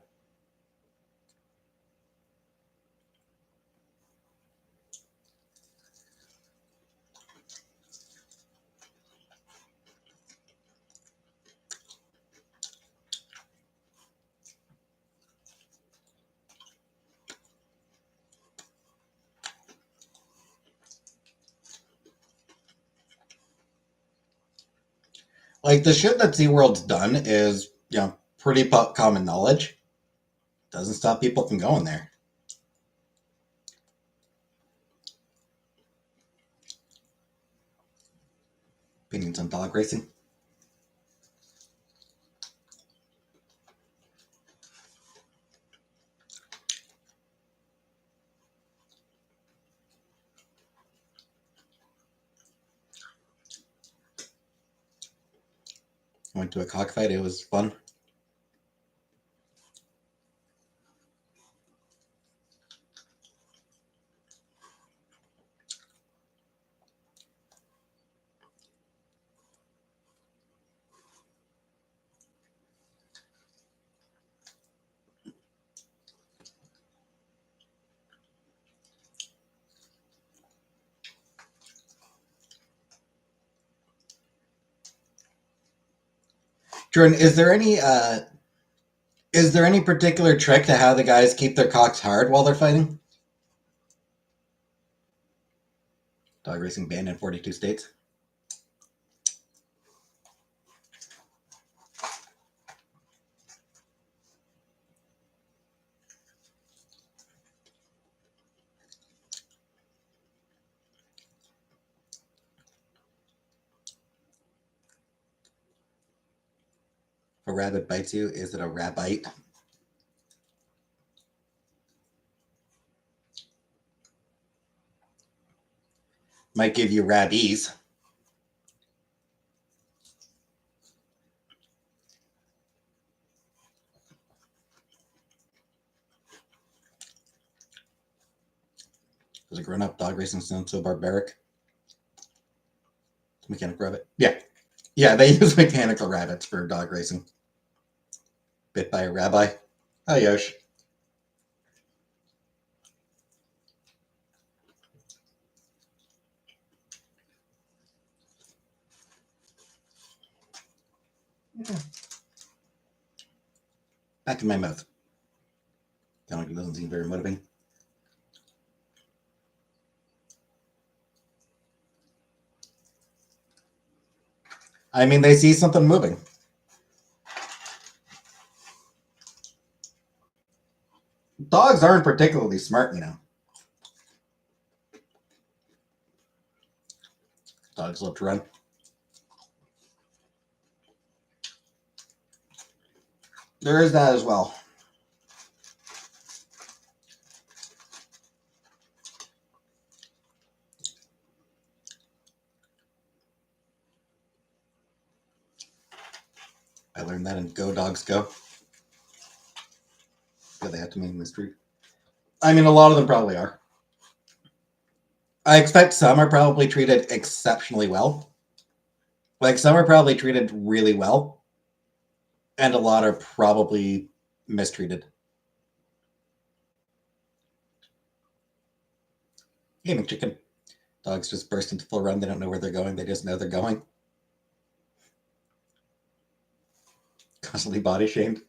Like, the shit that SeaWorld's done is, pretty common knowledge. Doesn't stop people from going there. Opinions on dog racing? Went to a cockfight. It was fun. Jordan, is there any particular trick to how the guys keep their cocks hard while they're fighting? Dog racing banned in 42 states. If a rabbit bites you, is it a rabbite? Might give you rabies. Does a grown-up dog racing sound so barbaric? Mechanical rabbit. Yeah, they use mechanical rabbits for dog racing. Bit by a rabbi. Hi, Yosh. Back in my mouth. Kind of doesn't seem very motivating. I mean, they see something moving. Dogs aren't particularly smart, Dogs love to run. There is that as well. I learned that in Go Dogs Go. Yeah, they have to maintain the street. I mean, a lot of them probably are. I expect some are probably treated exceptionally well. Like, some are probably treated really well. And a lot are probably mistreated. Gaming chicken. Dogs just burst into full run. They don't know where they're going. They just know they're going. Constantly body shamed.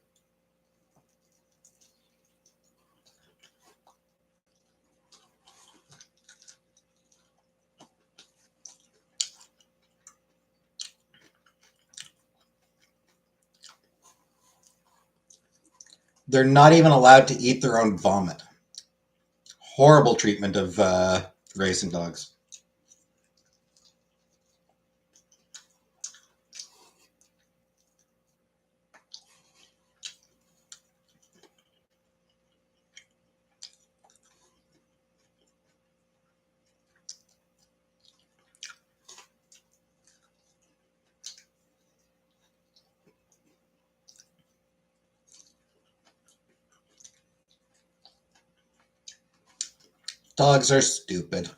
They're not even allowed to eat their own vomit. Horrible treatment of racing dogs. Dogs are stupid.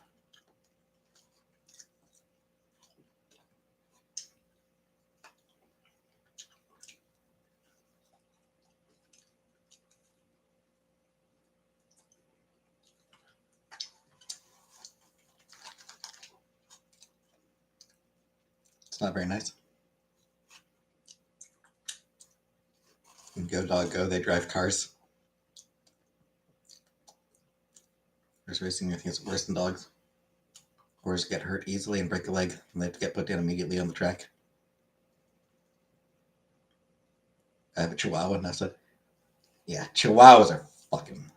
It's not very nice. And go dog go, they drive cars. Horse racing, I think it's worse than dogs. Horses get hurt easily and break a leg, and they have to get put down immediately on the track. I have a Chihuahua, and I said, yeah, Chihuahuas are fucking.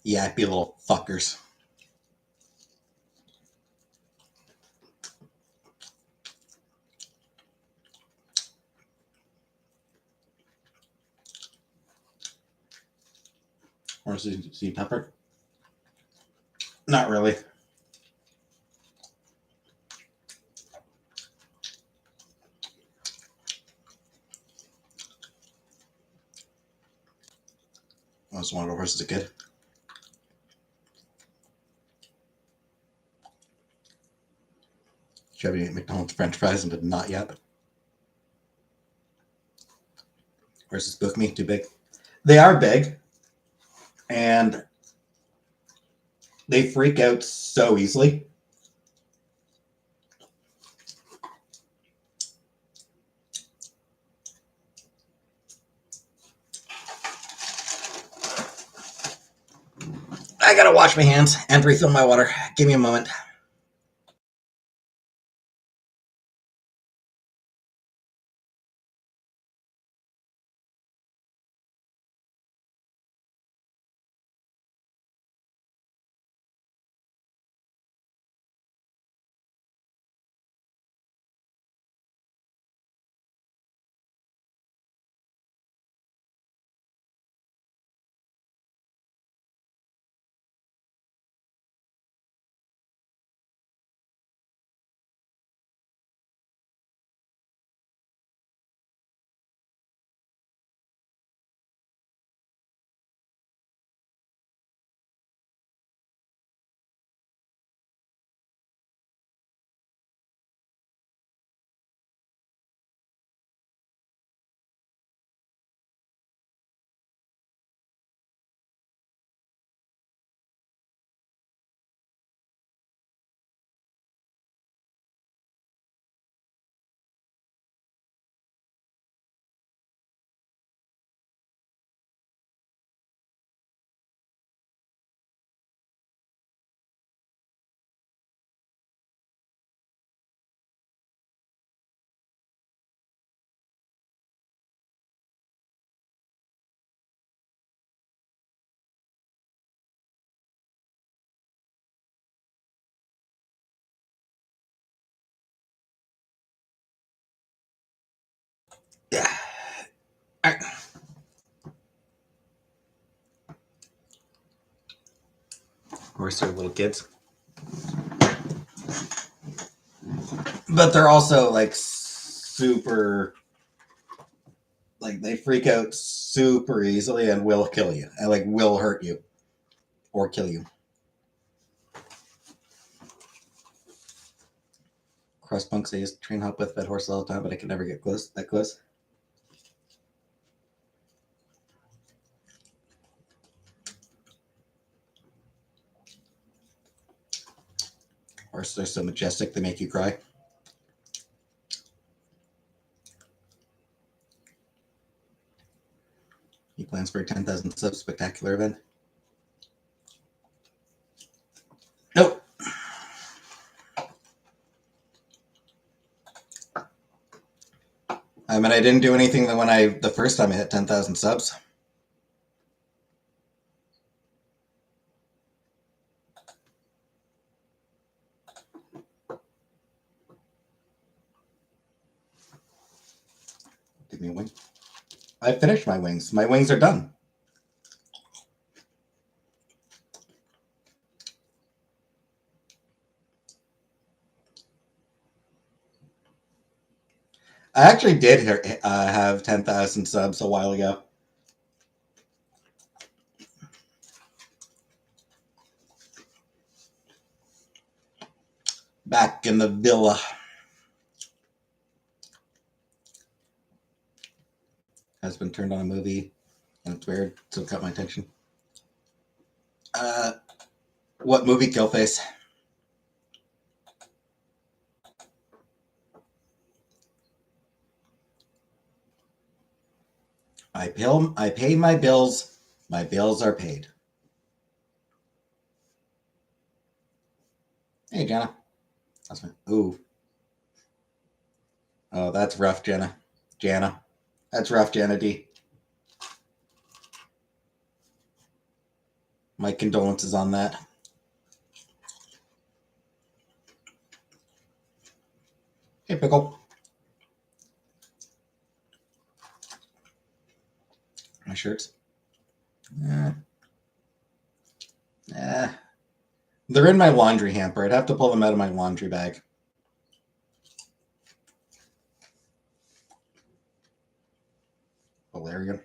Yappy little fuckers. Horses seem tougher? Not really. I was one of the horses as a kid. Did you ever eat McDonald's French fries and did not yet? Horses book me too big. They are big, and they freak out so easily. I gotta wash my hands and refill my water. Give me a moment. Yeah. All right. Of course, they're little kids. But they're also like super, like they freak out super easily and will kill you, and like will hurt you or kill you. Cross punks, I used to train hop with fed horses all the time, but I could never get that close. Horses are so majestic they make you cry. He plans for a 10,000 sub spectacular event. Nope. I mean, I didn't do anything the first time I hit 10,000 subs. Give me a wing. I finished my wings. My wings are done. I actually did have 10,000 subs a while ago. Back in the villa. Has been turned on a movie, and it's weird, so it caught my attention. What movie, Killface? I pay my bills. My bills are paid. Hey, Jenna. That's my. Ooh. Oh, that's rough, Jenna. Jana. That's rough, Jana D. My condolences on that. Hey, Pickle. My shirts. They're in my laundry hamper. I'd have to pull them out of my laundry bag. Valerian. I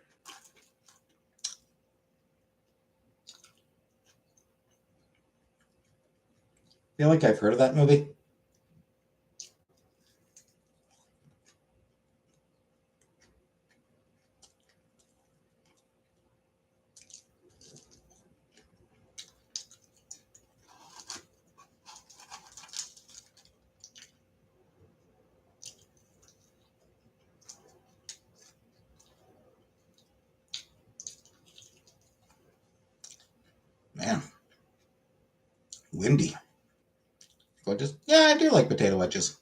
feel like I've heard of that movie. Man. Windy. Wedges? Yeah, I do like potato wedges.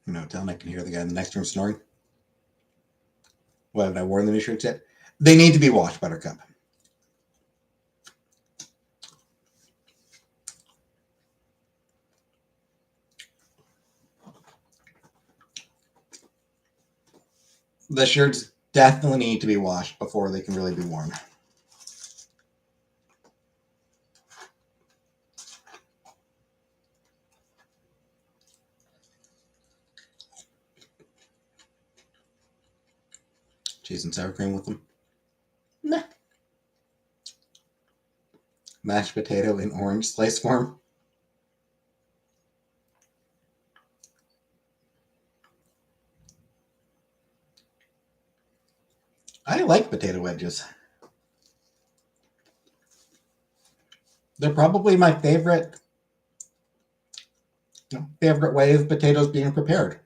No telling I can hear the guy in the next room snoring. Why haven't I worn the new shirts yet? They need to be washed, Buttercup. The shirts definitely need to be washed before they can really be worn. Cheese and sour cream with them. Nah. Mashed potato in orange slice form. I like potato wedges. They're probably my favorite way of potatoes being prepared.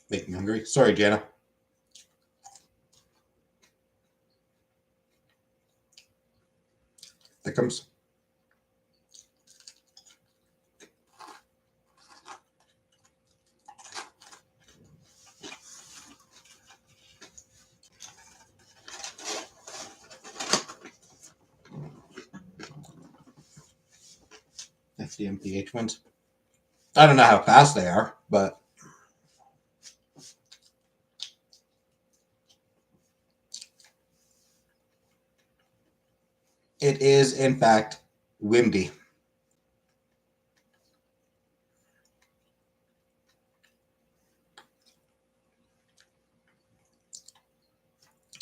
Make me hungry. Sorry, Jana. Thickums. FDMPH ones. I don't know how fast they are, but it is, in fact, WIMDY.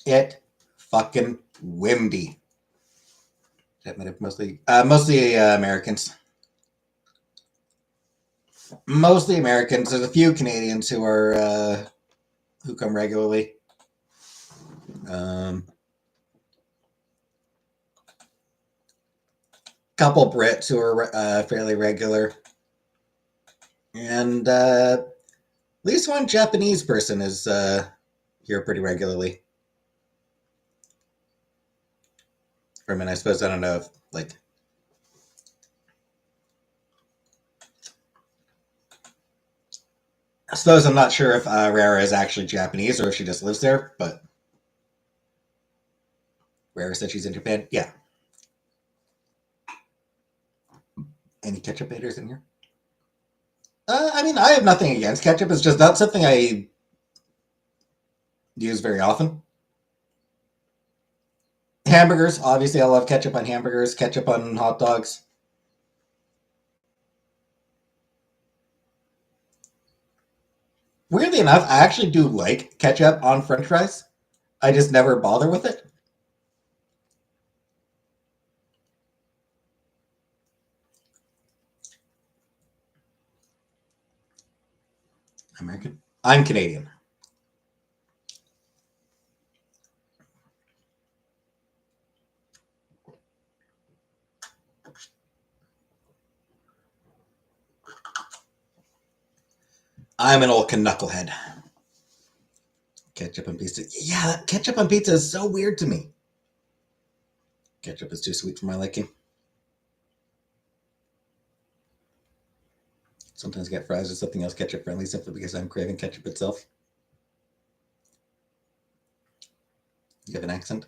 It fucking WIMDY. Mostly Americans. Mostly Americans. There's a few Canadians who are who come regularly. Couple Brits who are fairly regular, and at least one Japanese person is here pretty regularly. I mean, I suppose I don't know if I suppose I'm not sure if Rara is actually Japanese or if she just lives there, but Rara said she's in Japan. Yeah. Any ketchup haters in here? I mean, I have nothing against ketchup. It's just not something I use very often. Hamburgers, obviously, I love ketchup on hamburgers, ketchup on hot dogs. Weirdly enough, I actually do like ketchup on French fries. I just never bother with it. American. I'm Canadian. I'm an old knucklehead. Ketchup on pizza. Yeah, ketchup on pizza is so weird to me. Ketchup is too sweet for my liking. Sometimes I get fries or something else ketchup friendly simply because I'm craving ketchup itself. You have an accent?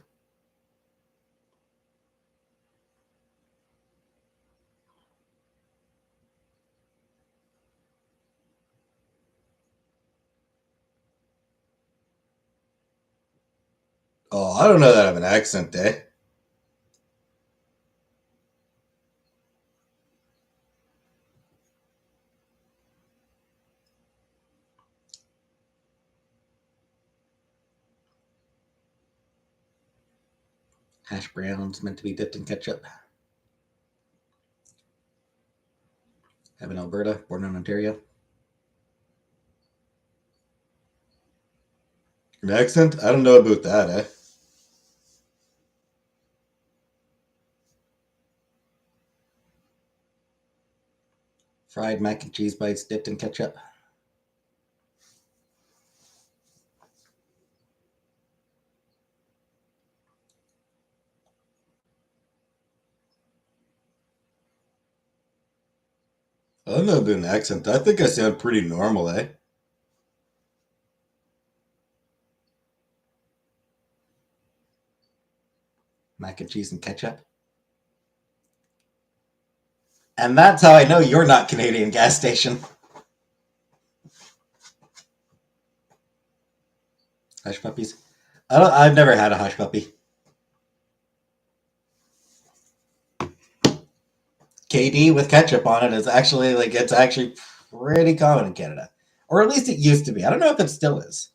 Oh, I don't know that I have an accent, eh? Hash browns meant to be dipped in ketchup. Have in Alberta, born in Ontario. An accent? I don't know about that, eh? Fried mac and cheese bites dipped in ketchup. I don't know about an accent. I think I sound pretty normal, eh? Mac and cheese and ketchup. And that's how I know you're not Canadian gas station. Hush puppies. I've never had a hush puppy. KD with ketchup on it is actually it's actually pretty common in Canada, or at least it used to be. I don't know if it still is.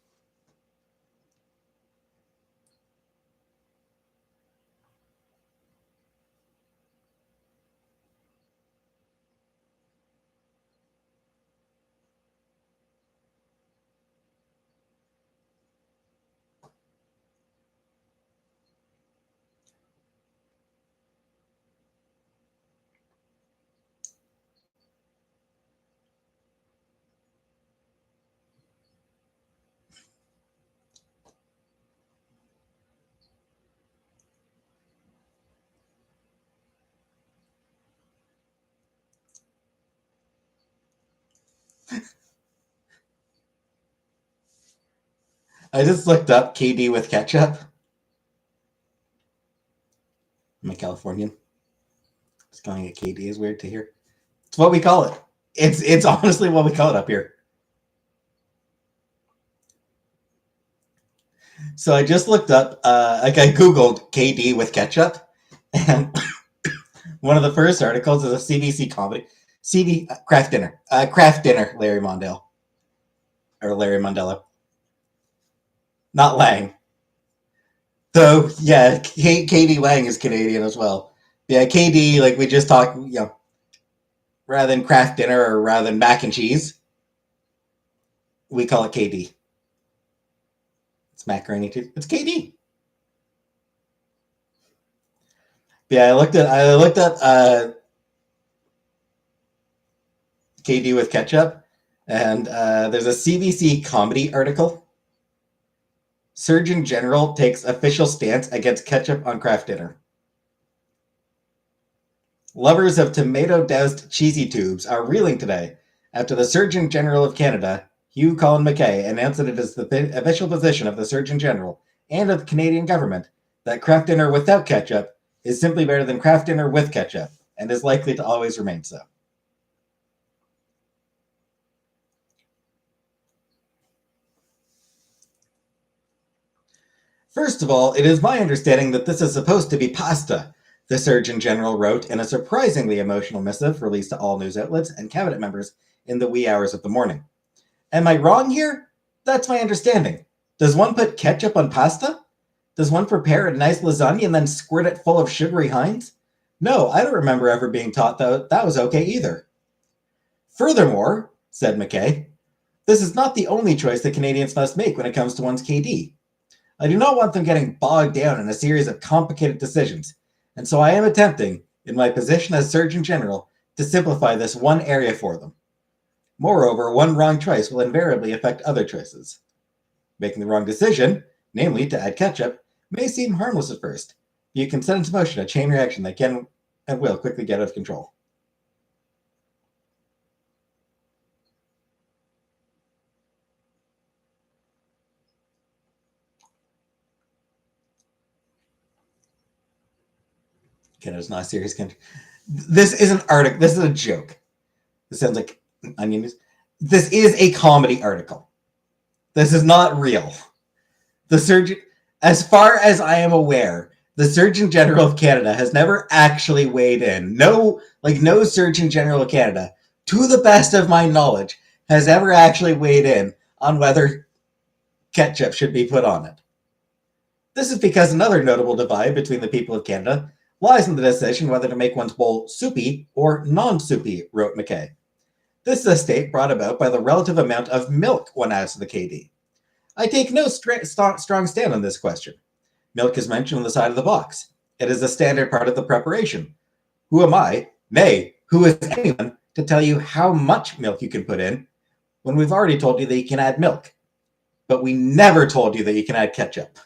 I just looked up KD with ketchup. I'm a Californian. Just calling it KD is weird to hear. It's what we call it. It's honestly what we call it up here. So I just looked up, I googled KD with ketchup, and one of the first articles is a CBC comedy, CD Craft Dinner, Larry Mondale or Larry Mondella, not Lang. So yeah, Katie Lang is Canadian as well. Yeah, KD, like we just talked, rather than Kraft Dinner or rather than mac and cheese, we call it KD. It's macaroni too. It's KD. Yeah, I looked at KD with ketchup, and there's a CBC comedy article. Surgeon General takes official stance against ketchup on Kraft Dinner. Lovers of tomato-doused cheesy tubes are reeling today after the Surgeon General of Canada, Hugh Colin MacKay, announced that it is the official position of the Surgeon General and of the Canadian government that Kraft Dinner without ketchup is simply better than Kraft Dinner with ketchup and is likely to always remain so. First of all, it is my understanding that this is supposed to be pasta, the Surgeon General wrote in a surprisingly emotional missive released to all news outlets and cabinet members in the wee hours of the morning. Am I wrong here? That's my understanding. Does one put ketchup on pasta? Does one prepare a nice lasagna and then squirt it full of sugary Heinz? No, I don't remember ever being taught that was okay either. Furthermore, said McKay, this is not the only choice that Canadians must make when it comes to one's KD. I do not want them getting bogged down in a series of complicated decisions, and so I am attempting, in my position as Surgeon General, to simplify this one area for them. Moreover, one wrong choice will invariably affect other choices. Making the wrong decision, namely to add ketchup, may seem harmless at first, but you can set into motion a chain reaction that can and will quickly get out of control. Canada's not a serious country. This is an article. This is a joke. This sounds like Onion News. This is a comedy article. This is not real. The surgeon, as far as I am aware, the Surgeon General of Canada has never actually weighed in. No Surgeon General of Canada, to the best of my knowledge, has ever actually weighed in on whether ketchup should be put on it. This is because another notable divide between the people of Canada lies in the decision whether to make one's bowl soupy or non-soupy, wrote McKay. This is a state brought about by the relative amount of milk one adds to the KD. I take no strong stand on this question. Milk is mentioned on the side of the box. It is a standard part of the preparation. Who am I, nay, who is anyone, to tell you how much milk you can put in when we've already told you that you can add milk? But we never told you that you can add ketchup.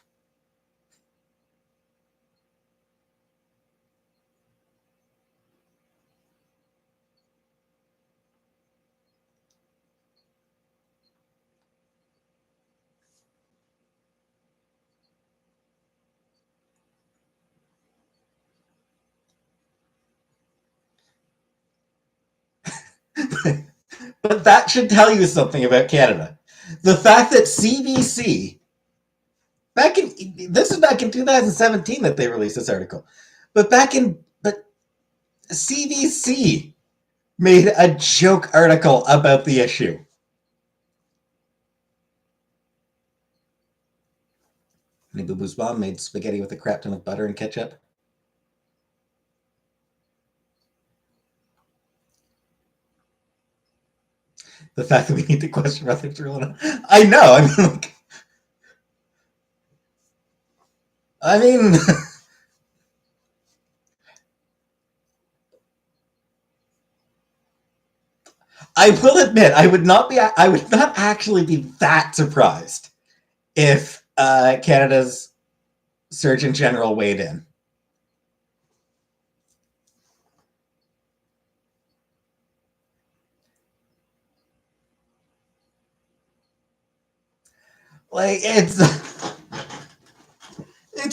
But that should tell you something about Canada. The fact that CBC, this is back in 2017 that they released this article, but CBC made a joke article about the issue. Honey Boo Boo's mom made spaghetti with a crap ton of butter and ketchup. The fact that we need to question whether it's real or not. I know. I mean, I will admit, I would not actually be that surprised if Canada's Surgeon General weighed in. Like, it's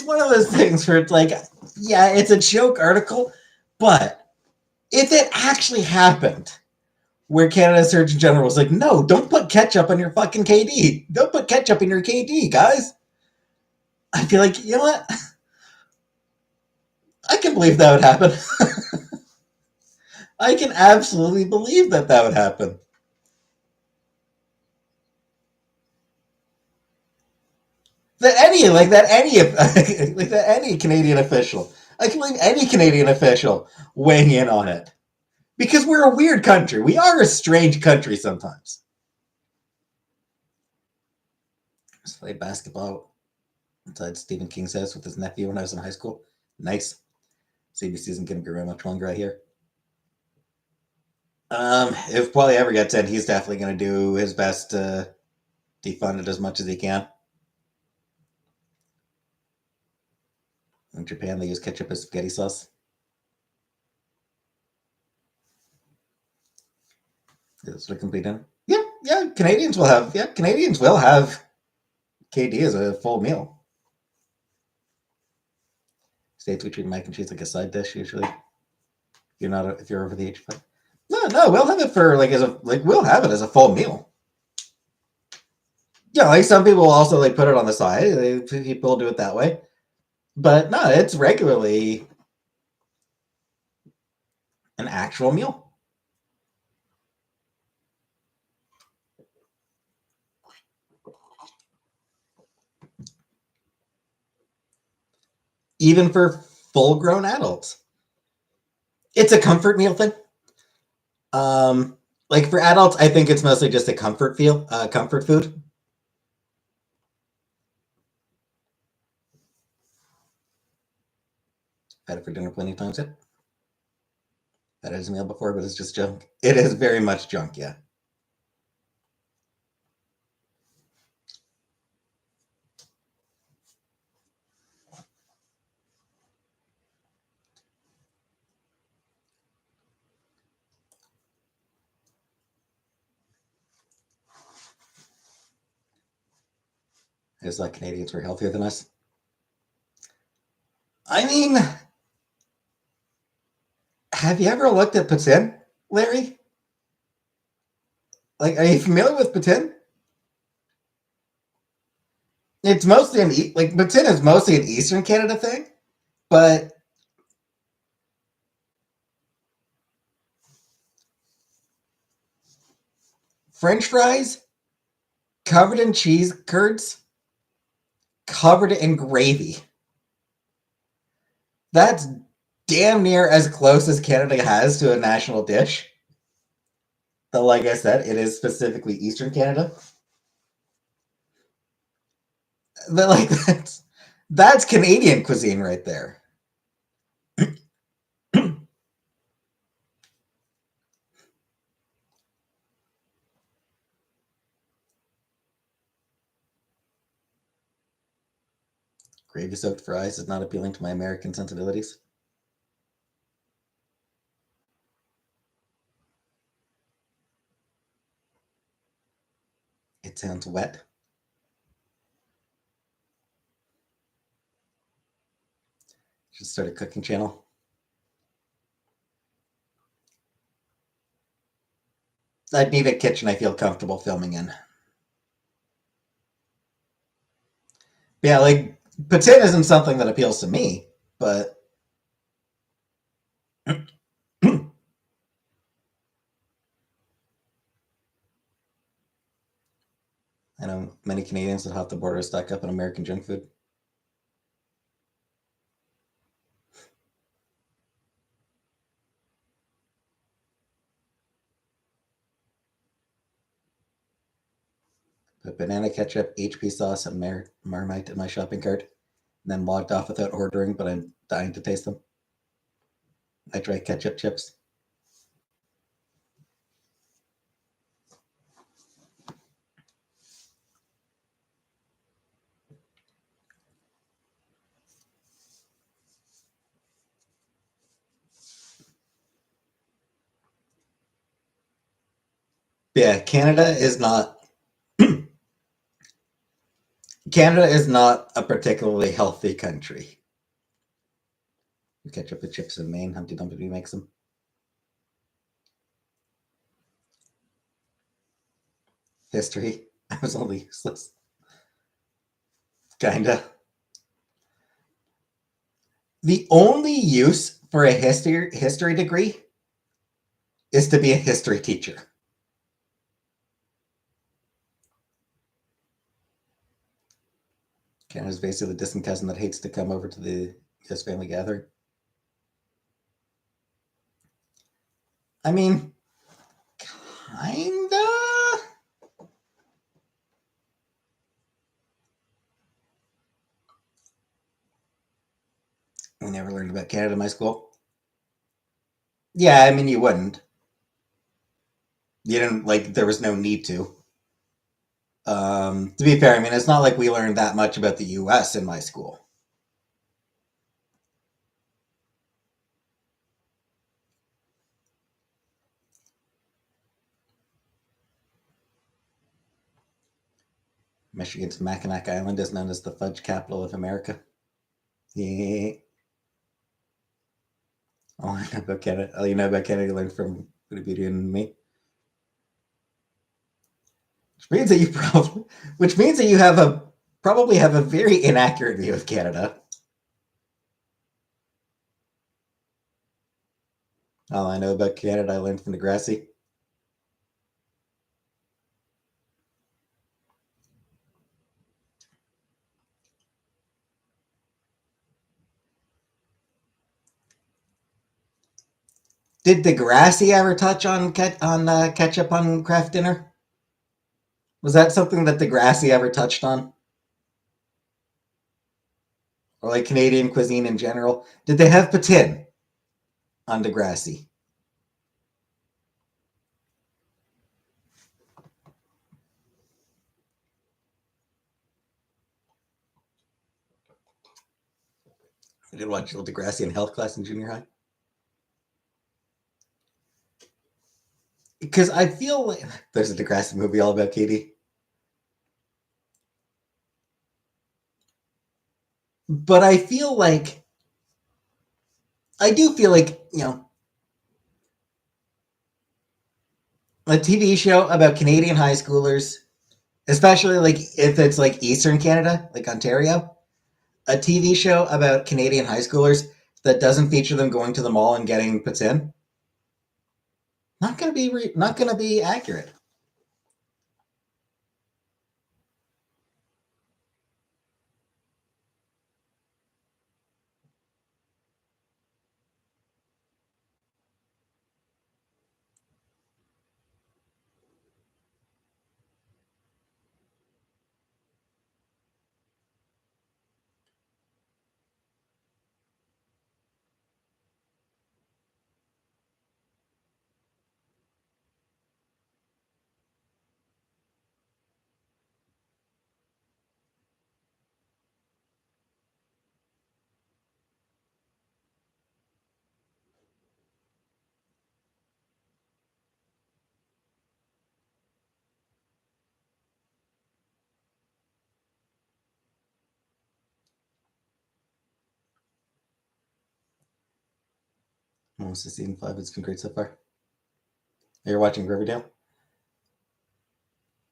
one of those things where it's like, yeah, it's a joke article, but if it actually happened, where Canada's Surgeon General was like, no, don't put ketchup on your fucking KD. Don't put ketchup in your KD, guys. I feel like, you know what? I can believe that would happen. I can absolutely believe that would happen. That any Canadian official, I can believe any Canadian official weighing in on it. Because we're a weird country. We are a strange country sometimes. I just played basketball inside Stephen King's house with his nephew when I was in high school. Nice. CBC isn't going to be around much longer, I hear. If Paulie ever gets in, he's definitely going to do his best to defund it as much as he can. In Japan, they use ketchup as spaghetti sauce. Is it a complete dinner? Yeah. Canadians will have KD as a full meal. States we treat mac and cheese like a side dish usually. If you're over the age of 5. No, we'll have it for we'll have it as a full meal. Yeah, like some people also like put it on the side. People do it that way, but no, it's regularly an actual meal. Even for full-grown adults. It's a comfort meal thing. Like for adults, I think it's mostly just a comfort food. Had it for dinner plenty of times yet. Had it as a meal before, but it's just junk. It is very much junk, yeah. I just thought Canadians were healthier than us. I mean, have you ever looked at poutine, Larry? Like, are you familiar with poutine? It's mostly like poutine is mostly an Eastern Canada thing, but French fries covered in cheese curds, covered in gravy. That's damn near as close as Canada has to a national dish. Though, like I said, it is specifically Eastern Canada. But like that's Canadian cuisine right there. Gravy soaked fries is not appealing to my American sensibilities. It sounds wet. Just start a cooking channel. I'd need a kitchen I feel comfortable filming in. But yeah, like poutine isn't something that appeals to me, but I know many Canadians that have the border stack up on American junk food. Put banana ketchup, HP sauce, and Marmite in my shopping cart, and then logged off without ordering, but I'm dying to taste them. I try ketchup chips. Yeah, Canada is not a particularly healthy country. Ketchup with chips in Maine. Humpty Dumpty makes them. History. I was only useless. Kinda. The only use for a history degree is to be a history teacher. Canada's basically the distant cousin that hates to come over to the US family gathering. I mean, kinda. We never learned about Canada in my school. Yeah, I mean, you wouldn't. You didn't, like, there was no need to. To be fair, I mean, it's not like we learned that much about the US in my school. Michigan's Mackinac Island is known as the fudge capital of America. Yeah. All I know about Canada, all you know about Canada, you learned from Beauty and me. which means that you probably have a very inaccurate view of Canada. All I know about Canada, I learned from Degrassi. Did Degrassi ever touch on ketchup on Kraft Dinner? Was that something that Degrassi ever touched on? Or like Canadian cuisine in general? Did they have poutine on Degrassi? I did watch little Degrassi in health class in junior high. Because I feel like there's a Degrassi movie all about Katie. But I do feel like, a TV show about Canadian high schoolers, especially like if it's like Eastern Canada, like Ontario, a TV show about Canadian high schoolers that doesn't feature them going to the mall and getting poutine, not gonna be accurate. Almost to season 5. It's been great so far. You're watching Riverdale?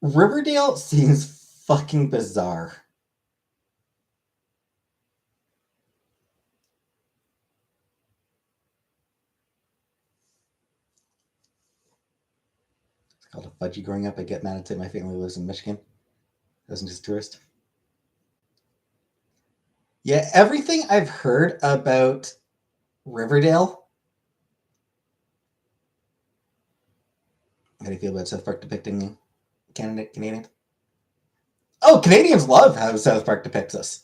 Riverdale seems fucking bizarre. It's called a fudgy growing up. I get mad at it. My family lives in Michigan. I wasn't just a tourist. Yeah, everything I've heard about Riverdale. How do you feel about South Park depicting Canadians? Oh, Canadians love how South Park depicts us.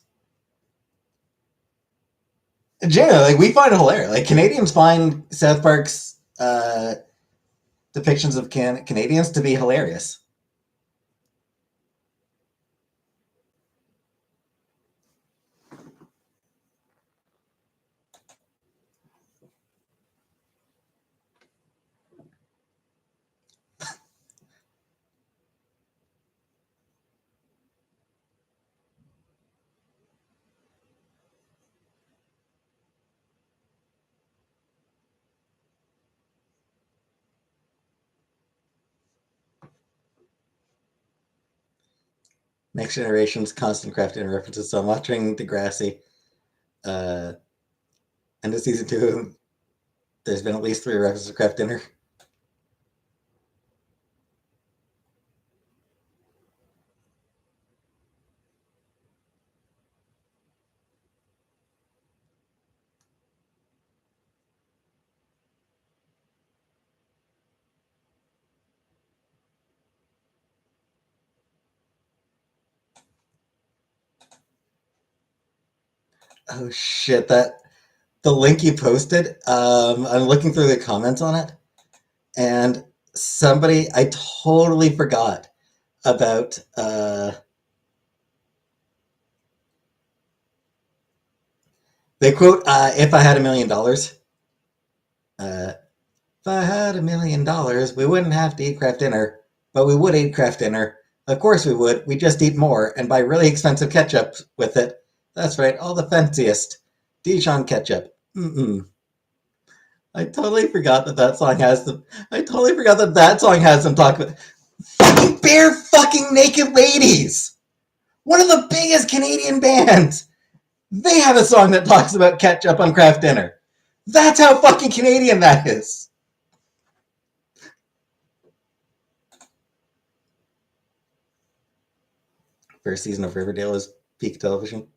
Generally, like, we find it hilarious. Like, Canadians find South Park's depictions of Canadians to be hilarious. Next Generation's constant crafting references. So I'm watching Degrassi. End of season 2, there's been at least 3 references to Kraft Dinner. Oh shit! That the link you posted. I'm looking through the comments on it, and I totally forgot about. They quote, "If I had $1,000,000, if I had $1,000,000, we wouldn't have to eat Kraft Dinner, but we would eat Kraft Dinner. Of course we would. We just eat more and buy really expensive ketchup with it. That's right, all the fanciest Dijon ketchup. Mm-mm." I totally forgot that song has them. I totally forgot that song has them talk about. fucking bare fucking naked ladies. One of the biggest Canadian bands. They have a song that talks about ketchup on Kraft Dinner. That's how fucking Canadian that is. First season of Riverdale is peak television.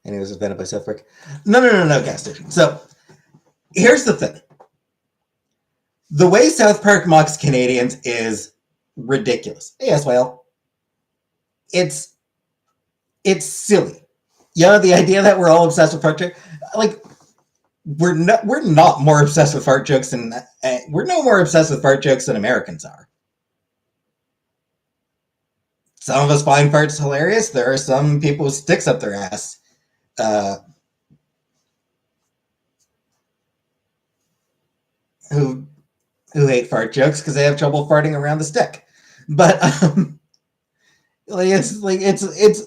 And it was invented by South Park. No, gas station. So, here's the thing. The way South Park mocks Canadians is ridiculous. Yes, well, it's silly. You know, the idea that we're all obsessed with fart jokes, like, we're not more obsessed with fart jokes than we're no more obsessed with fart jokes than Americans are. Some of us find farts hilarious. There are some people with sticks up their ass. Who hate fart jokes because they have trouble farting around the stick. But it's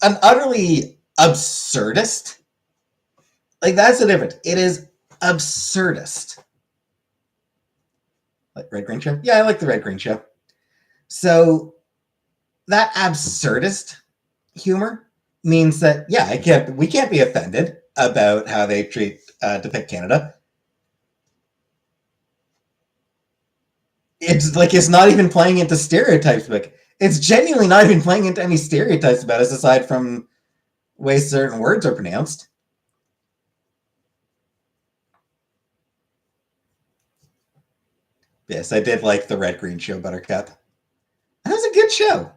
an utterly absurdist. Like, that's the difference. It is absurdist. Like Red Green Show? Yeah, I like the Red Green Show. So that absurdist humor means that, yeah, we can't be offended about how they depict Canada. It's like, it's not even playing into stereotypes, but it's genuinely not even playing into any stereotypes about us aside from ways certain words are pronounced. Yes, I did like the Red Green Show, Buttercup. That was a good show.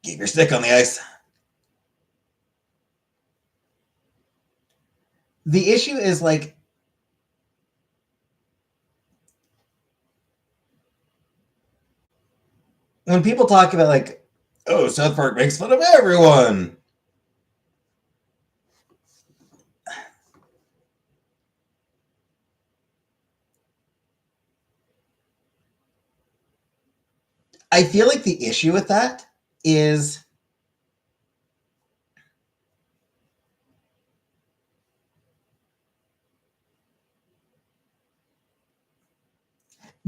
Keep your stick on the ice. The issue is, like, when people talk about, like, oh, South Park makes fun of everyone. I feel like the issue with that is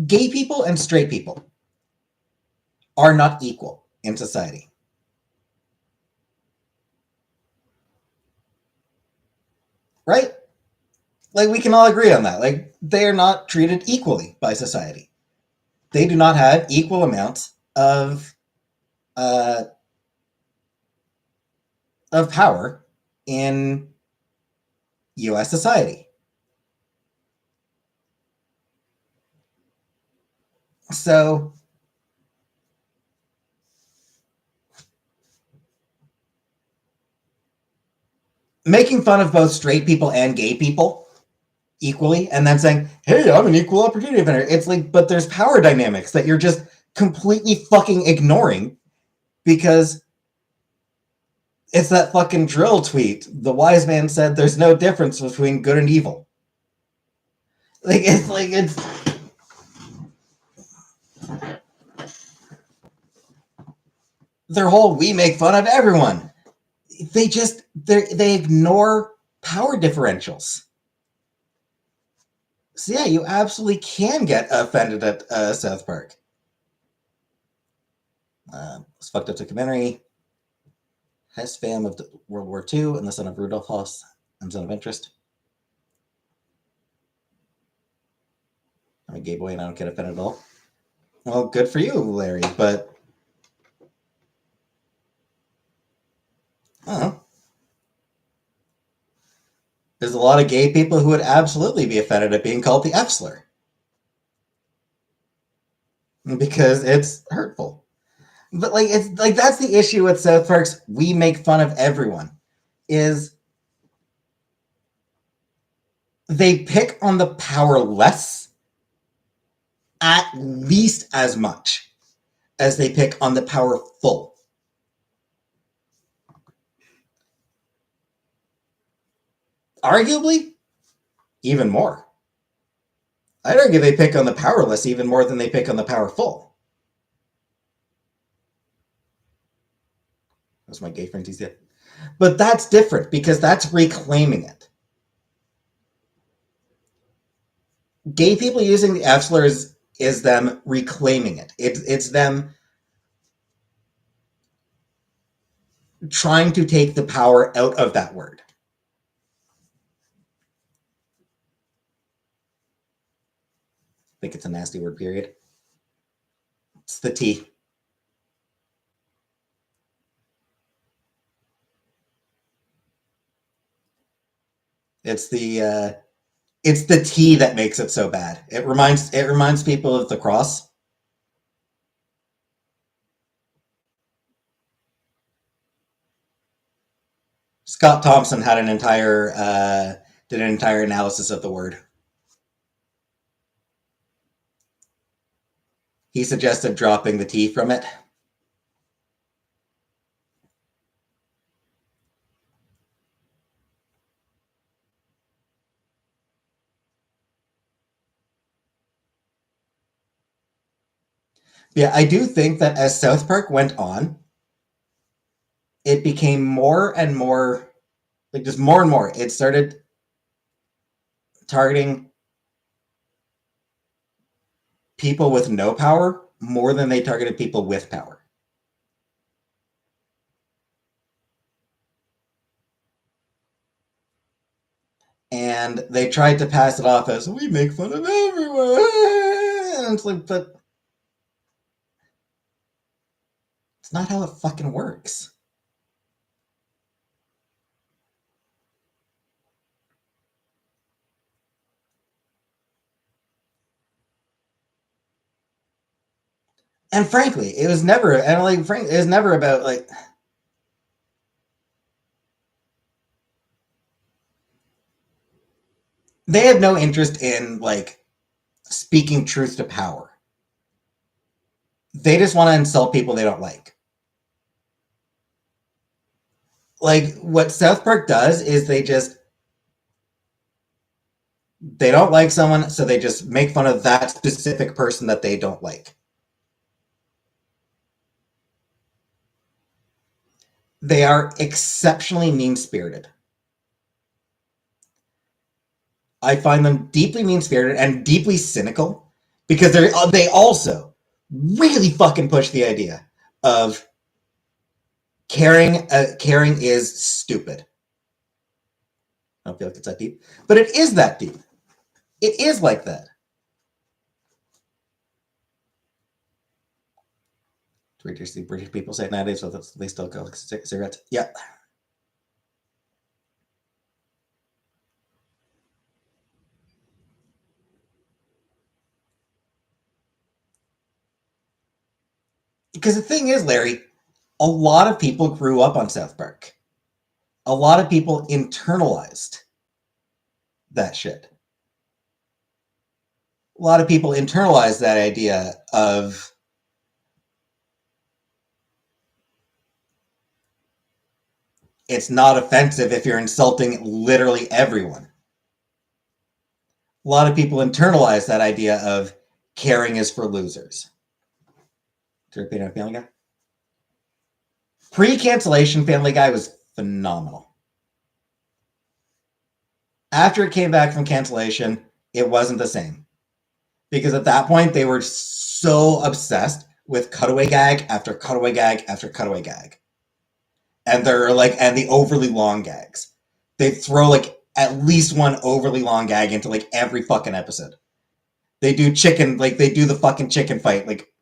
gay people and straight people are not equal in society. Right? Like, we can all agree on that. Like, they are not treated equally by society. They do not have equal amounts of power in U.S. society. So making fun of both straight people and gay people equally, and then saying, hey, I'm an equal opportunity offender. It's like, but there's power dynamics that you're just completely fucking ignoring because it's that fucking drill tweet. The wise man said there's no difference between good and evil. It's their whole we make fun of everyone. They ignore power differentials. So yeah, you absolutely can get offended at South Park. It's fucked up documentary. Hess fam of World War II and the son of Rudolf Hess and Zone of Interest. I'm a gay boy and I don't get offended at all. Well, good for you, Larry, but I don't know. There's a lot of gay people who would absolutely be offended at being called the F slur. Because it's hurtful. But it's like that's the issue with South Park's we make fun of everyone is they pick on the powerless at least as much as they pick on the powerful. Arguably, even more. I'd argue they pick on the powerless even more than they pick on the powerful. That's my gay friend, he's dead. But that's different because that's reclaiming it. Gay people using the F slur is them reclaiming it. It's them trying to take the power out of that word. I think it's a nasty word, period. It's the T. It's the T that makes it so bad. It reminds people of the cross. Scott Thompson had did an entire analysis of the word. He suggested dropping the T from it. Yeah, I do think that as South Park went on, it became more and more, like just more and more. It started targeting people with no power more than they targeted people with power. And they tried to pass it off as, we make fun of everyone. And it's like, but it's not how it fucking works. And frankly, it was never, and like, frankly, it was never about like, they have no interest in like speaking truth to power. They just want to insult people they don't like. Like what South Park does is they don't like someone, so they just make fun of that specific person that they don't like. They are exceptionally mean-spirited. I find them deeply mean-spirited and deeply cynical because they also really fucking push the idea of caring is stupid. I don't feel like it's that deep, but it is that deep. It is like that. Do we see British people say nowadays, so they still go like cigarettes? Yeah. Because the thing is, Larry, a lot of people grew up on South Park. A lot of people internalized that shit. A lot of people internalized that idea of it's not offensive if you're insulting literally everyone. A lot of people internalize that idea of caring is for losers. To repeat on Family Guy? Pre-cancellation, Family Guy was phenomenal. After it came back from cancellation, it wasn't the same. Because at that point, they were so obsessed with cutaway gag after cutaway gag after cutaway gag. And they're like, and the overly long gags. They throw like at least one overly long gag into like every fucking episode. They do the fucking chicken fight like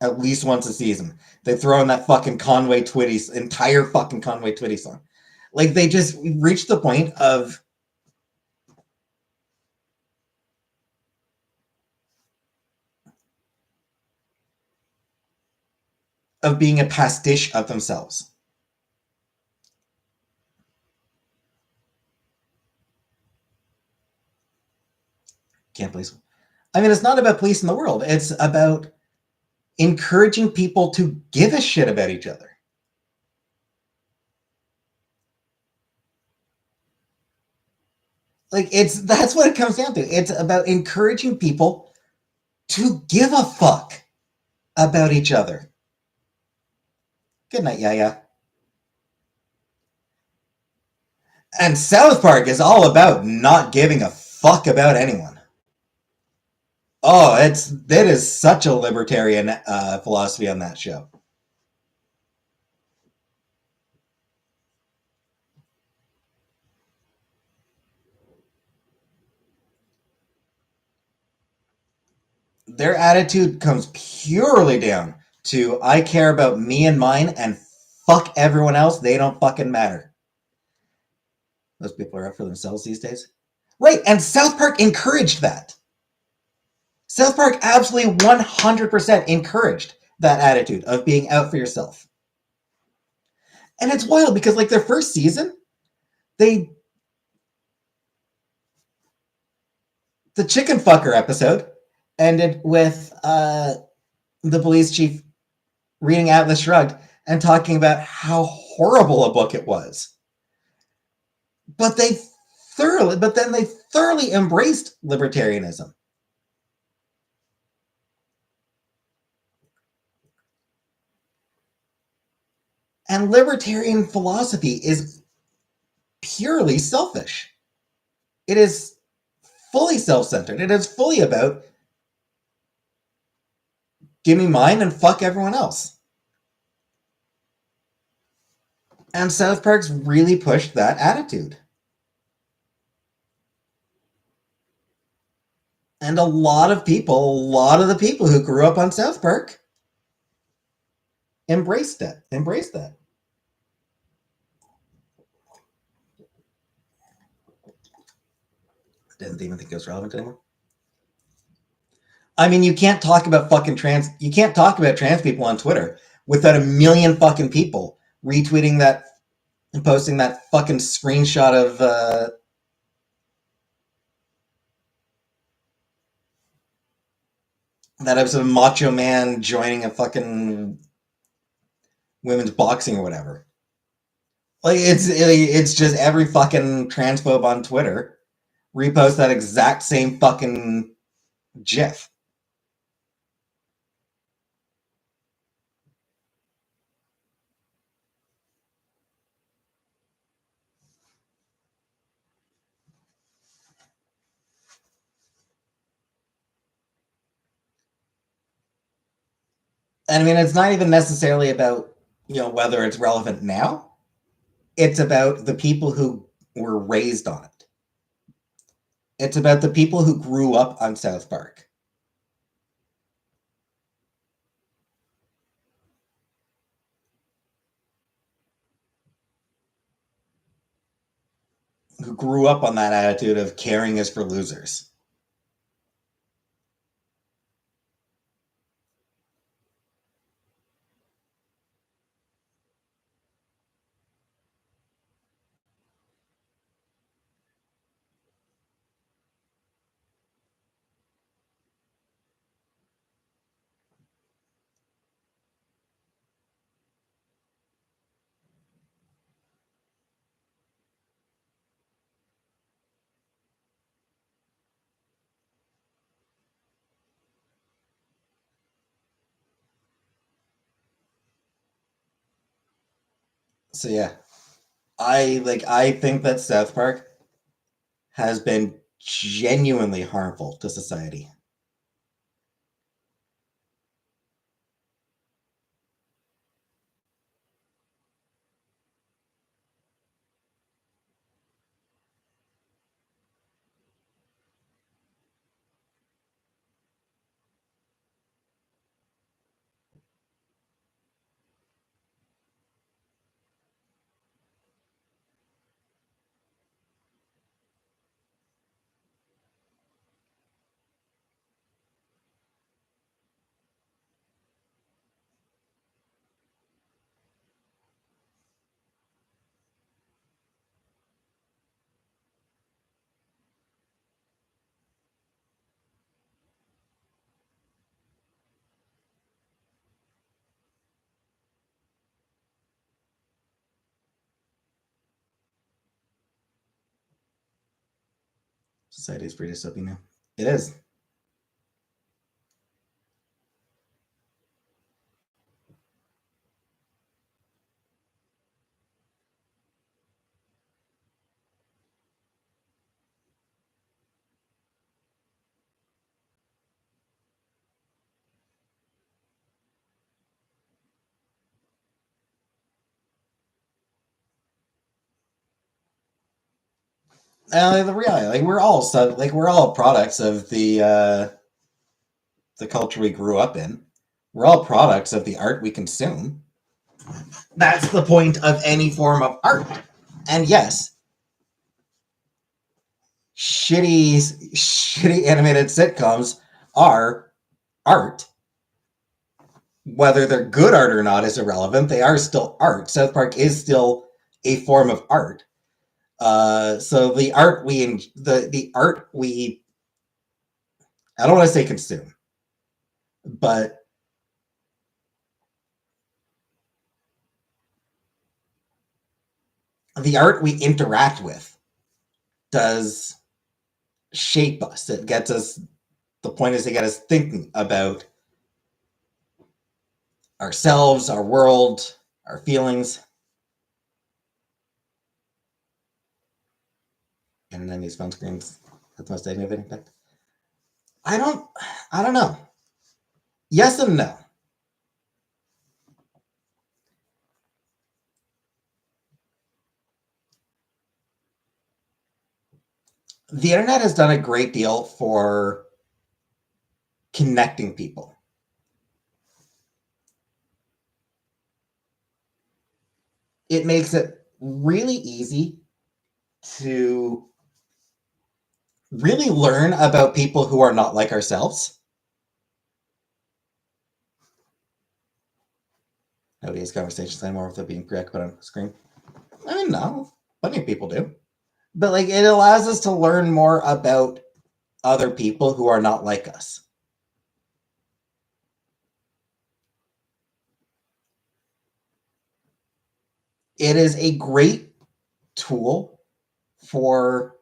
at least once a season. They throw in that fucking entire fucking Conway Twitty song. Like they just reached the point of being a pastiche of themselves. Can't police. I mean, it's not about policing the world. It's about encouraging people to give a shit about each other. Like that's what it comes down to. It's about encouraging people to give a fuck about each other. Good night, yeah. And South Park is all about not giving a fuck about anyone. Oh, that is such a libertarian philosophy on that show. Their attitude comes purely down to I care about me and mine and fuck everyone else. They don't fucking matter. Those people are out for themselves these days. Right, and South Park encouraged that. South Park absolutely 100% encouraged that attitude of being out for yourself. And it's wild because, like, their first season, the chicken fucker episode ended with the police chief reading Atlas Shrugged and talking about how horrible a book it was. But then they thoroughly embraced libertarianism. And libertarian philosophy is purely selfish. It is fully self-centered. It is fully about give me mine and fuck everyone else. And South Park's really pushed that attitude. And a lot of the people who grew up on South Park embraced that. Didn't even think it was relevant anymore. I mean, you can't talk about trans people on Twitter without a million fucking people retweeting that and posting that fucking screenshot of that episode of Macho Man joining a fucking women's boxing or whatever. Like it's just every fucking transphobe on Twitter repost that exact same fucking GIF. And I mean, it's not even necessarily about whether it's relevant now. It's about the people who were raised on it. It's about the people who grew up on South Park. Who grew up on that attitude of caring is for losers. So yeah, I think that South Park has been genuinely harmful to society. Society is pretty dystopian now. It is. The reality, like we're all products of the culture we grew up in. We're all products of the art we consume. That's the point of any form of art. And yes, shitty animated sitcoms are art. Whether they're good art or not is irrelevant. They are still art. South Park is still a form of art. So the art we I don't want to say consume, but the art we interact with does shape us. It gets us. The point is to get us thinking about ourselves, our world, our feelings. And then these phone screens have the most negative impact. I don't. I don't know. Yes and no. The internet has done a great deal for connecting people. It makes it really easy to really learn about people who are not like ourselves. Nobody has conversations anymore without being preoccupied on the screen. I mean, no, plenty of people do. But like, it allows us to learn more about other people who are not like us. It is a great tool for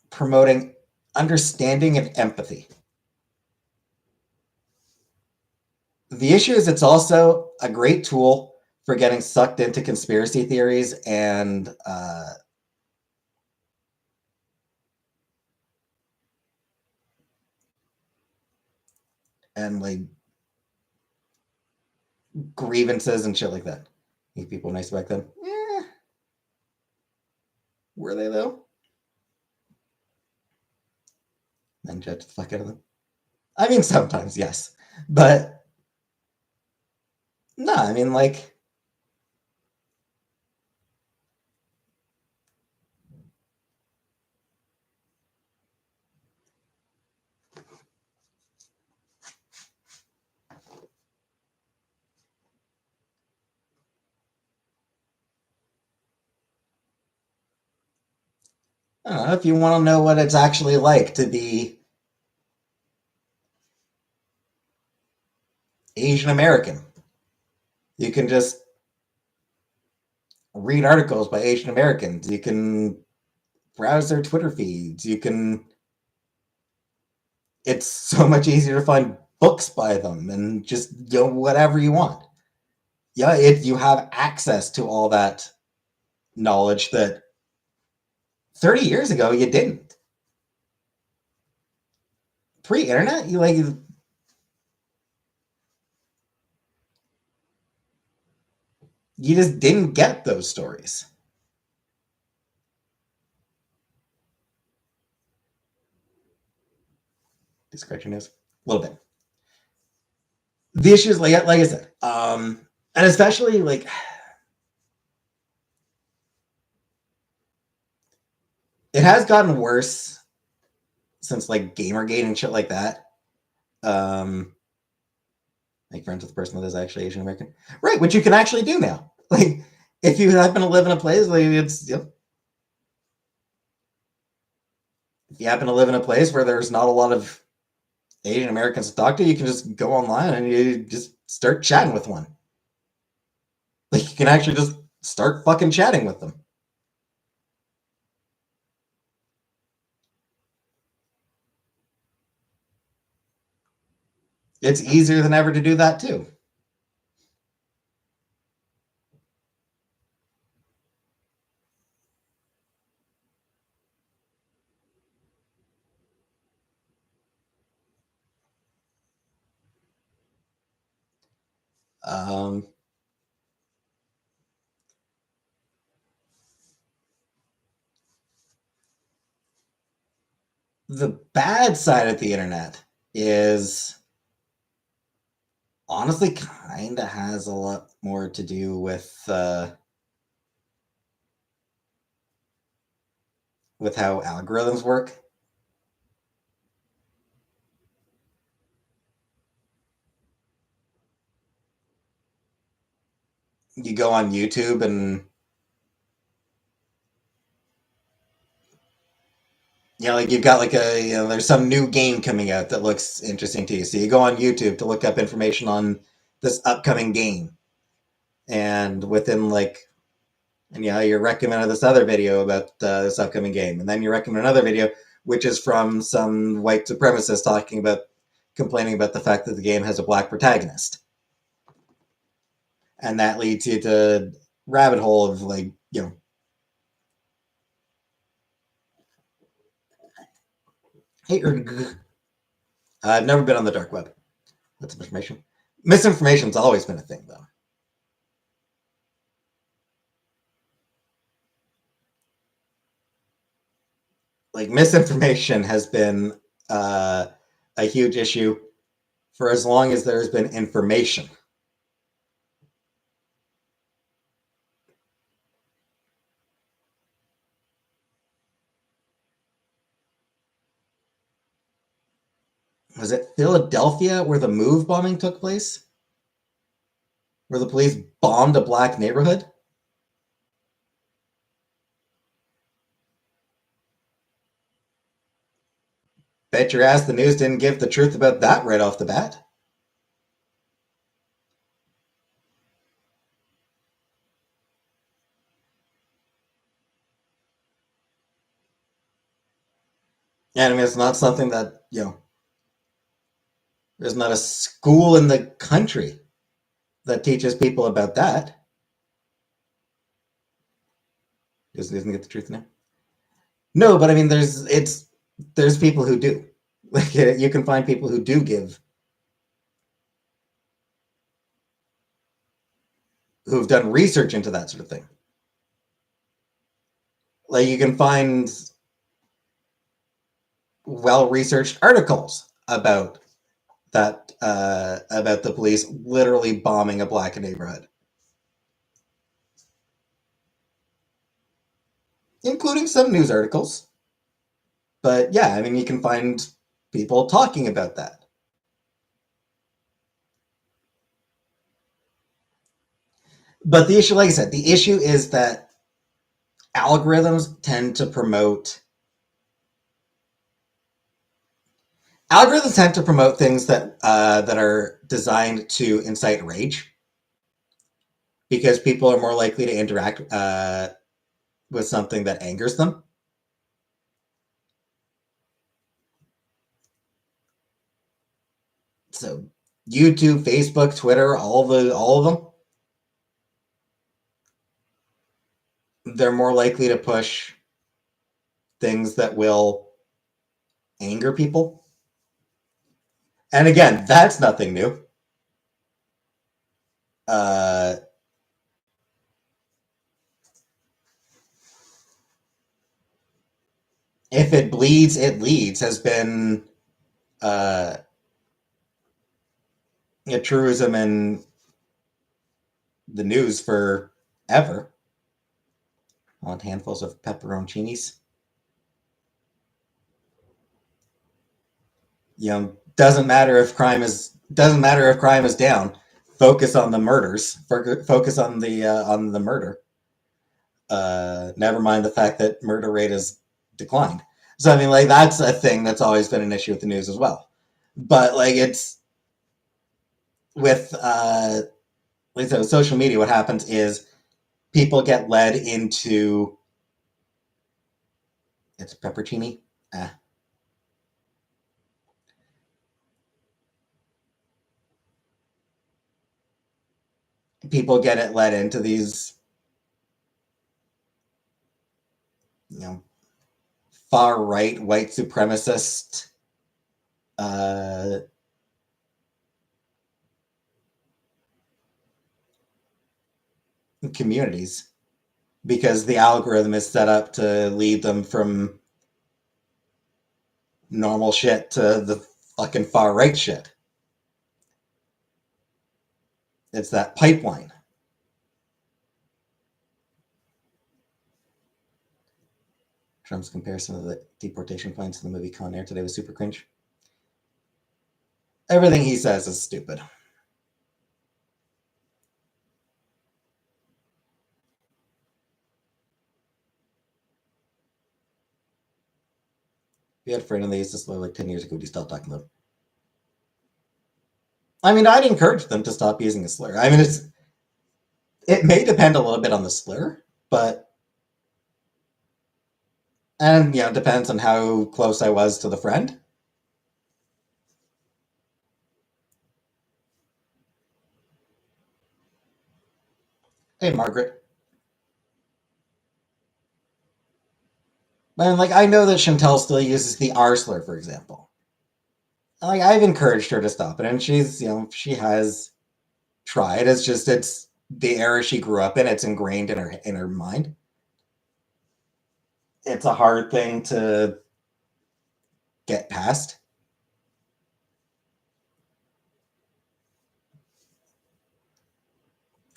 promoting understanding and empathy. The issue is it's also a great tool for getting sucked into conspiracy theories and like grievances and shit like that. These people nice back then. Were they though? Then judge the fuck out of them. I mean, sometimes yes, but no. I mean, like, I don't know if you want to know what it's actually like to be Asian American. You can just read articles by Asian Americans. You can browse their Twitter feeds. You can. It's so much easier to find books by them and just whatever you want. Yeah, you have access to all that knowledge that 30 years ago you didn't. Pre-internet, you just didn't get those stories. Scratch your nose a little bit. The issue is like I said, and especially like it has gotten worse since like Gamergate and shit like that. Um, make friends with a person that is actually Asian American, right? Which you can actually do now. Like if you happen to live in a place, like it's if you happen to live in a place where there's not a lot of Asian Americans to talk to, you can just go online and you just start chatting with one. Like you can actually just start fucking chatting with them. It's easier than ever to do that too. Um, The bad side of the internet is honestly kind of has a lot more to do with how algorithms work. You go on YouTube and like you've got like there's some new game coming out that looks interesting to you. So you go on YouTube to look up information on this upcoming game. And within you're recommended this other video about this upcoming game. And then you recommend another video, which is from some white supremacist complaining about the fact that the game has a black protagonist. And that leads you to rabbit hole of hey, I've never been on the dark web. That's information. Misinformation's always been a thing, though. Like misinformation has been a huge issue for as long as there's been information. Was it Philadelphia where the move bombing took place? Where the police bombed a black neighborhood? Bet your ass the news didn't give the truth about that right off the bat. And I mean, it's not something that, there's not a school in the country that teaches people about that. Doesn't get the truth now. No, but I mean, there's people who do. Like you can find people who do who've done research into that sort of thing. Like you can find well-researched articles about about the police literally bombing a black neighborhood, including some news articles. But yeah, I mean, you can find people talking about that. But the issue, like I said, the issue is that algorithms tend to promote things that are designed to incite rage, because people are more likely to interact with something that angers them. So YouTube, Facebook, Twitter, all of them, they're more likely to push things that will anger people. And again, that's nothing new. If it bleeds, it leads has been a truism in the news forever. I want handfuls of pepperoncinis. Doesn't matter if crime is down. Focus on the murders. Focus on the murder. Never mind the fact that murder rate has declined. So I mean, like that's a thing that's always been an issue with the news as well. But like it's with social media, what happens is people get led into it's peppercini. People get it led into these far right white supremacist communities, because the algorithm is set up to lead them from normal shit to the fucking far right shit. It's that pipeline. Trump's comparison of the deportation points in the movie Con Air today was super cringe. Everything he says is stupid. If you had a friend and they used to slur like 10 years ago, would you stop talking about it? I mean, I'd encourage them to stop using a slur. I mean, it may depend a little bit on the slur, but and it depends on how close I was to the friend. Hey, Margaret. And I know that Chantel still uses the R slur, for example. I've encouraged her to stop it, and she's she has tried. It's the era she grew up in. It's ingrained in her mind. It's a hard thing to get past.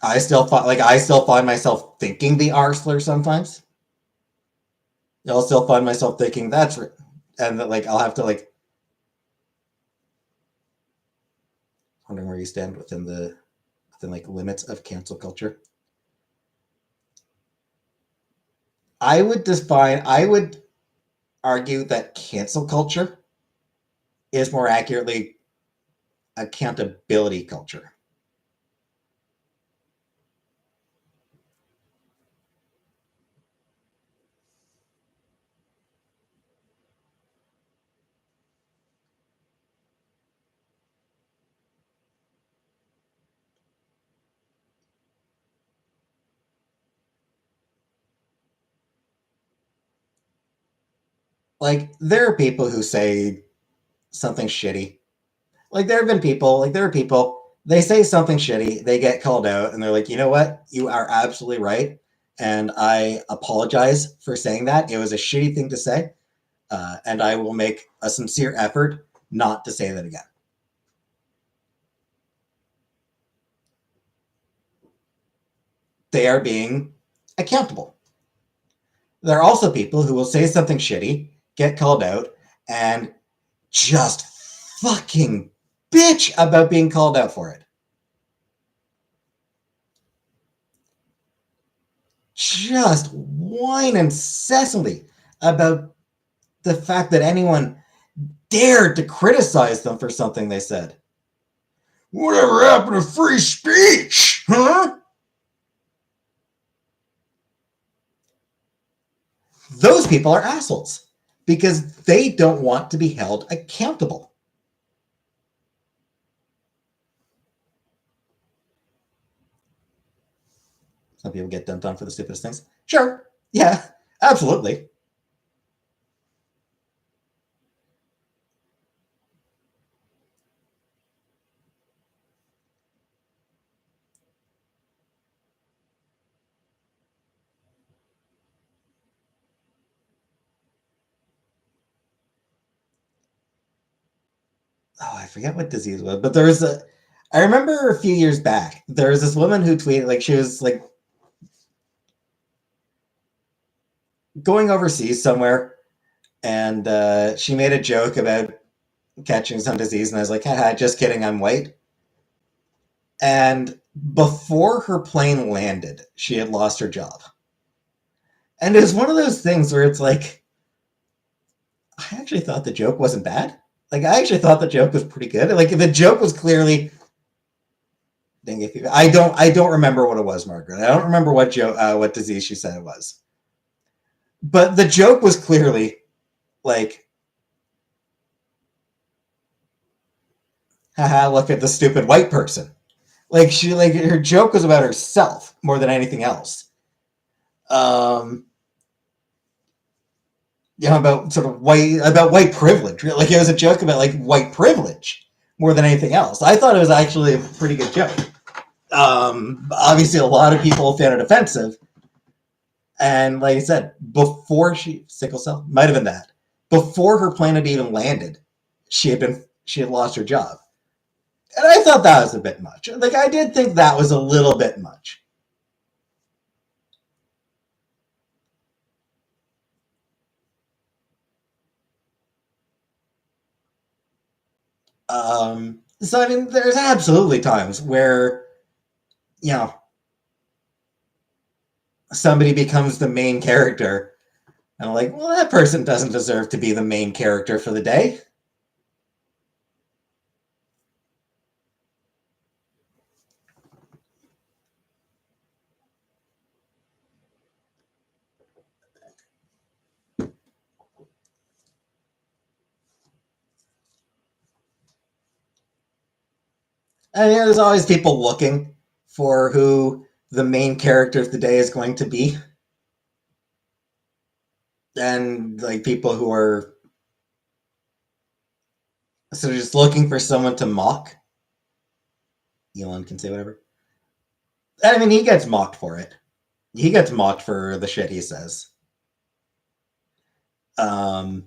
I still find myself thinking the R slur sometimes. I'll still find myself thinking that's right, and that I'll have to wondering where you stand within limits of cancel culture. I would argue that cancel culture is more accurately accountability culture. There are people who say something shitty. There have been people, there are people, they say something shitty, they get called out, and they're like, you know what? You are absolutely right. And I apologize for saying that. It was a shitty thing to say. And I will make a sincere effort not to say that again. They are being accountable. There are also people who will say something shitty, get called out, and just fucking bitch about being called out for it. Just whine incessantly about the fact that anyone dared to criticize them for something they said. Whatever happened to free speech, huh? Those people are assholes because they don't want to be held accountable. Some people get dumped on for the stupidest things. Sure. Yeah, absolutely. Oh, I forget what disease it was, but I remember a few years back, there was this woman who tweeted, she was going overseas somewhere, and she made a joke about catching some disease, and I was like, haha, just kidding, I'm white. And before her plane landed, she had lost her job. And it was one of those things where it's like, I actually thought the joke wasn't bad. I actually thought the joke was pretty good. The joke was clearly, I don't remember what it was, Margaret. I don't remember what disease she said it was. But the joke was clearly haha, look at the stupid white person. Her joke was about herself more than anything else. About sort of white privilege. It was a joke about white privilege more than anything else. I thought it was actually a pretty good joke. Obviously, a lot of people found it offensive, and like I said, before sickle cell might have been that. before her plane had even landed, she had lost her job. And I thought that was a bit much. Like, I did think that was a little bit much. So I mean, there's absolutely times where, you know, somebody becomes the main character, and I'm like, well, that person doesn't deserve to be the main character for the day. I mean, there's always people looking for who the main character of the day is going to be, and like people who are sort of just looking for someone to mock. Elon can say whatever. I mean, he gets mocked for it. He gets mocked for the shit he says. Um,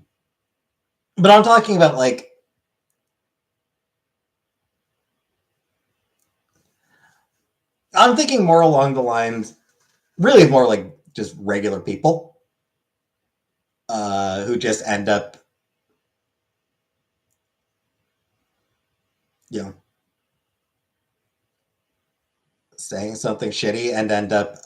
but I'm talking about like, I'm thinking more along the lines, really more like just regular people who just end up, you know, saying something shitty and end up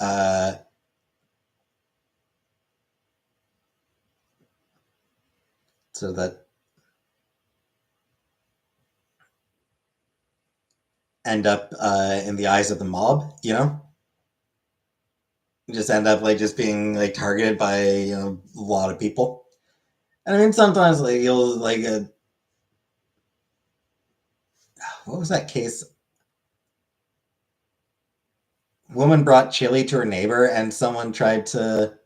so that end up in the eyes of the mob, you know, just end up like just being like targeted by a lot of people. And I mean, sometimes like you'll like what was that case? Woman brought chili to her neighbor, and someone tried to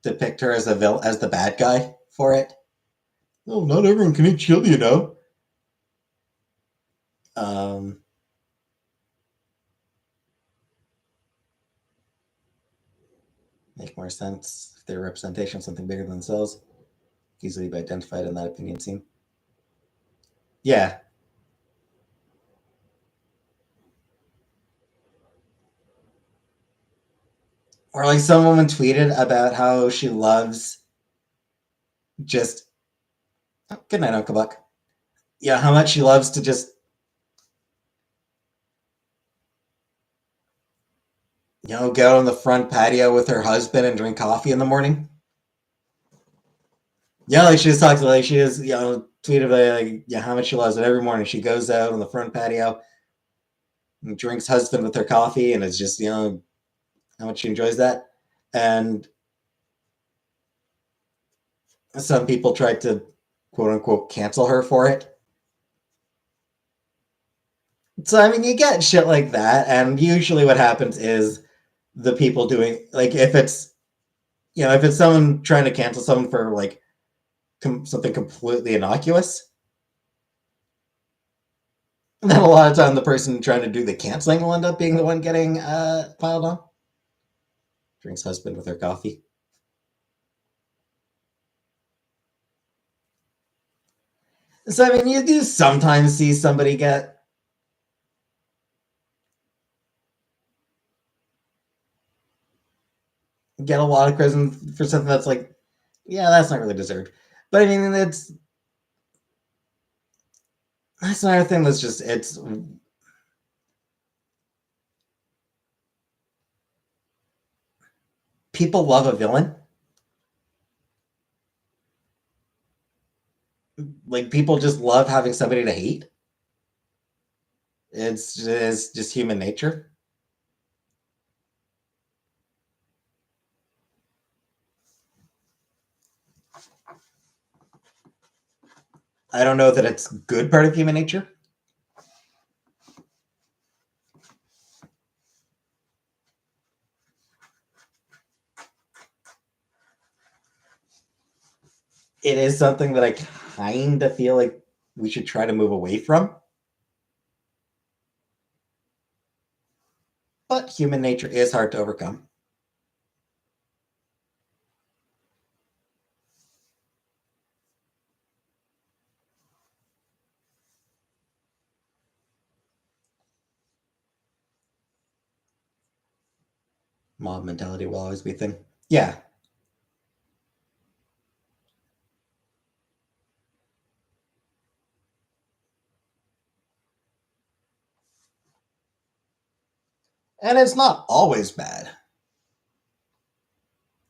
depict her as as the bad guy for it. Oh, not everyone can eat chili, you know. Um, make more sense if they're a representation of something bigger than themselves. Easily be identified in that opinion scene. Yeah. Or like some woman tweeted about how she loves just good night, Uncle Buck. Yeah, how much she loves to just go out on the front patio with her husband and drink coffee in the morning. Yeah, like she just talks like she is, tweeted about like yeah, how much she loves it every morning. She goes out on the front patio and drinks husband with her coffee, and it's just how much she enjoys that. And some people tried to quote unquote cancel her for it. So I mean, you get shit like that, and usually what happens is the people doing like if it's someone trying to cancel someone for like something completely innocuous, then a lot of time the person trying to do the canceling will end up being the one getting piled on. Drinks husband with her coffee. So I mean, you do sometimes see somebody get a lot of criticism for something that's like, yeah, that's not really deserved. But I mean, that's another thing that's just it's people love a villain. Like people just love having somebody to hate. It's just human nature. I don't know that it's good part of human nature. It is something that I kind of feel like we should try to move away from. But human nature is hard to overcome. Mob mentality will always be a thing. Yeah. And it's not always bad.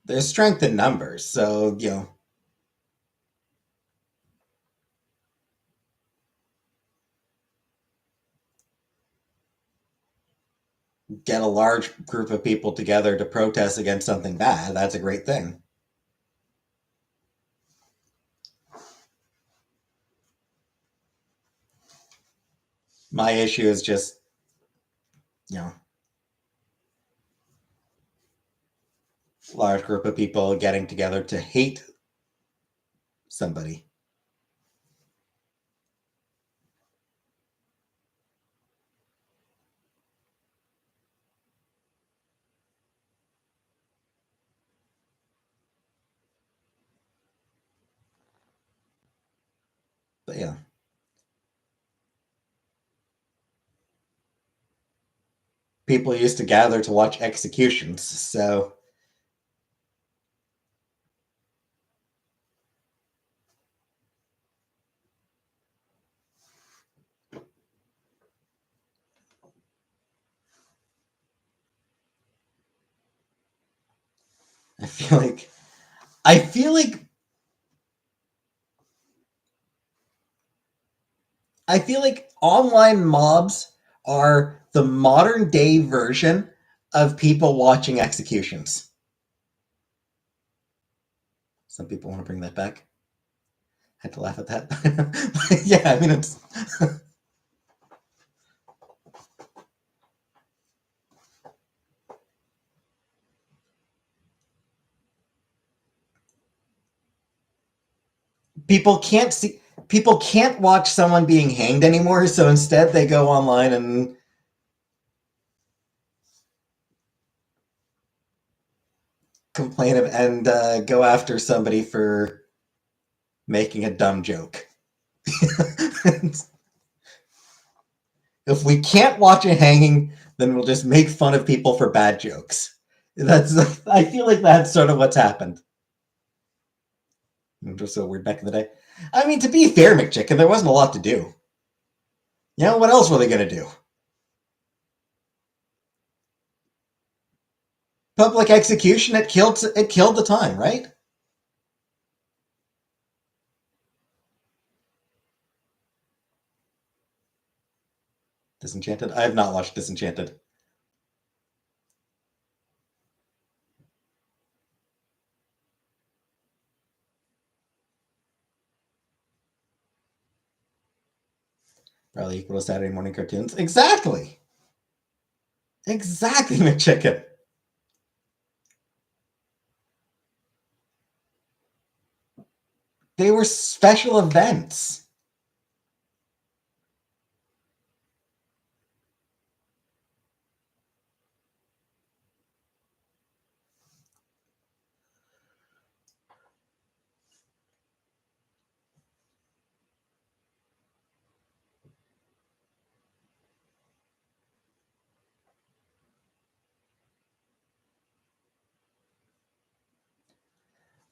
There's strength in numbers, so, get a large group of people together to protest against something bad. That's a great thing. My issue is just, large group of people getting together to hate somebody. But yeah. People used to gather to watch executions, so I feel like I feel like I feel like online mobs are the modern day version of people watching executions. Some people want to bring that back. Had to laugh at that. Yeah, I mean it's people can't watch someone being hanged anymore, so instead they go online and complain and go after somebody for making a dumb joke. If we can't watch a hanging, then we'll just make fun of people for bad jokes. I feel like that's sort of what's happened. Just so weird back in the day. I mean, to be fair, McChicken, there wasn't a lot to do. What else were they gonna do? Public execution, it killed the time, right? Disenchanted? I have not watched Disenchanted. Probably equal to Saturday morning cartoons. Exactly. Exactly, McChicken. They were special events.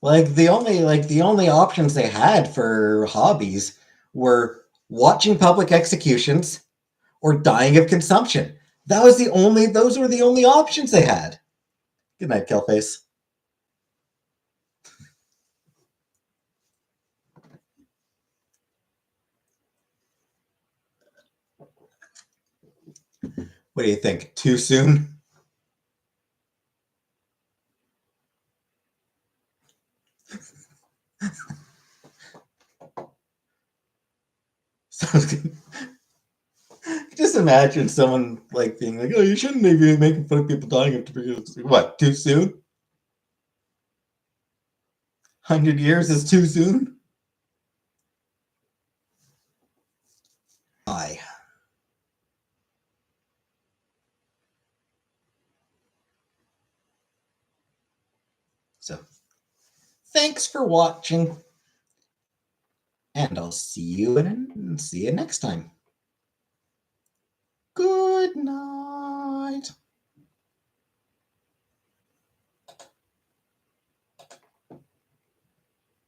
The only options they had for hobbies were watching public executions or dying of consumption. Those were the only options they had. Good night, Killface. What do you think? Too soon? Sounds good. Just imagine someone being like, "Oh, you shouldn't be making fun of people dying of tuberculosis." What? Too soon? 100 years is too soon? Aye. So, thanks for watching, and I'll see you next time.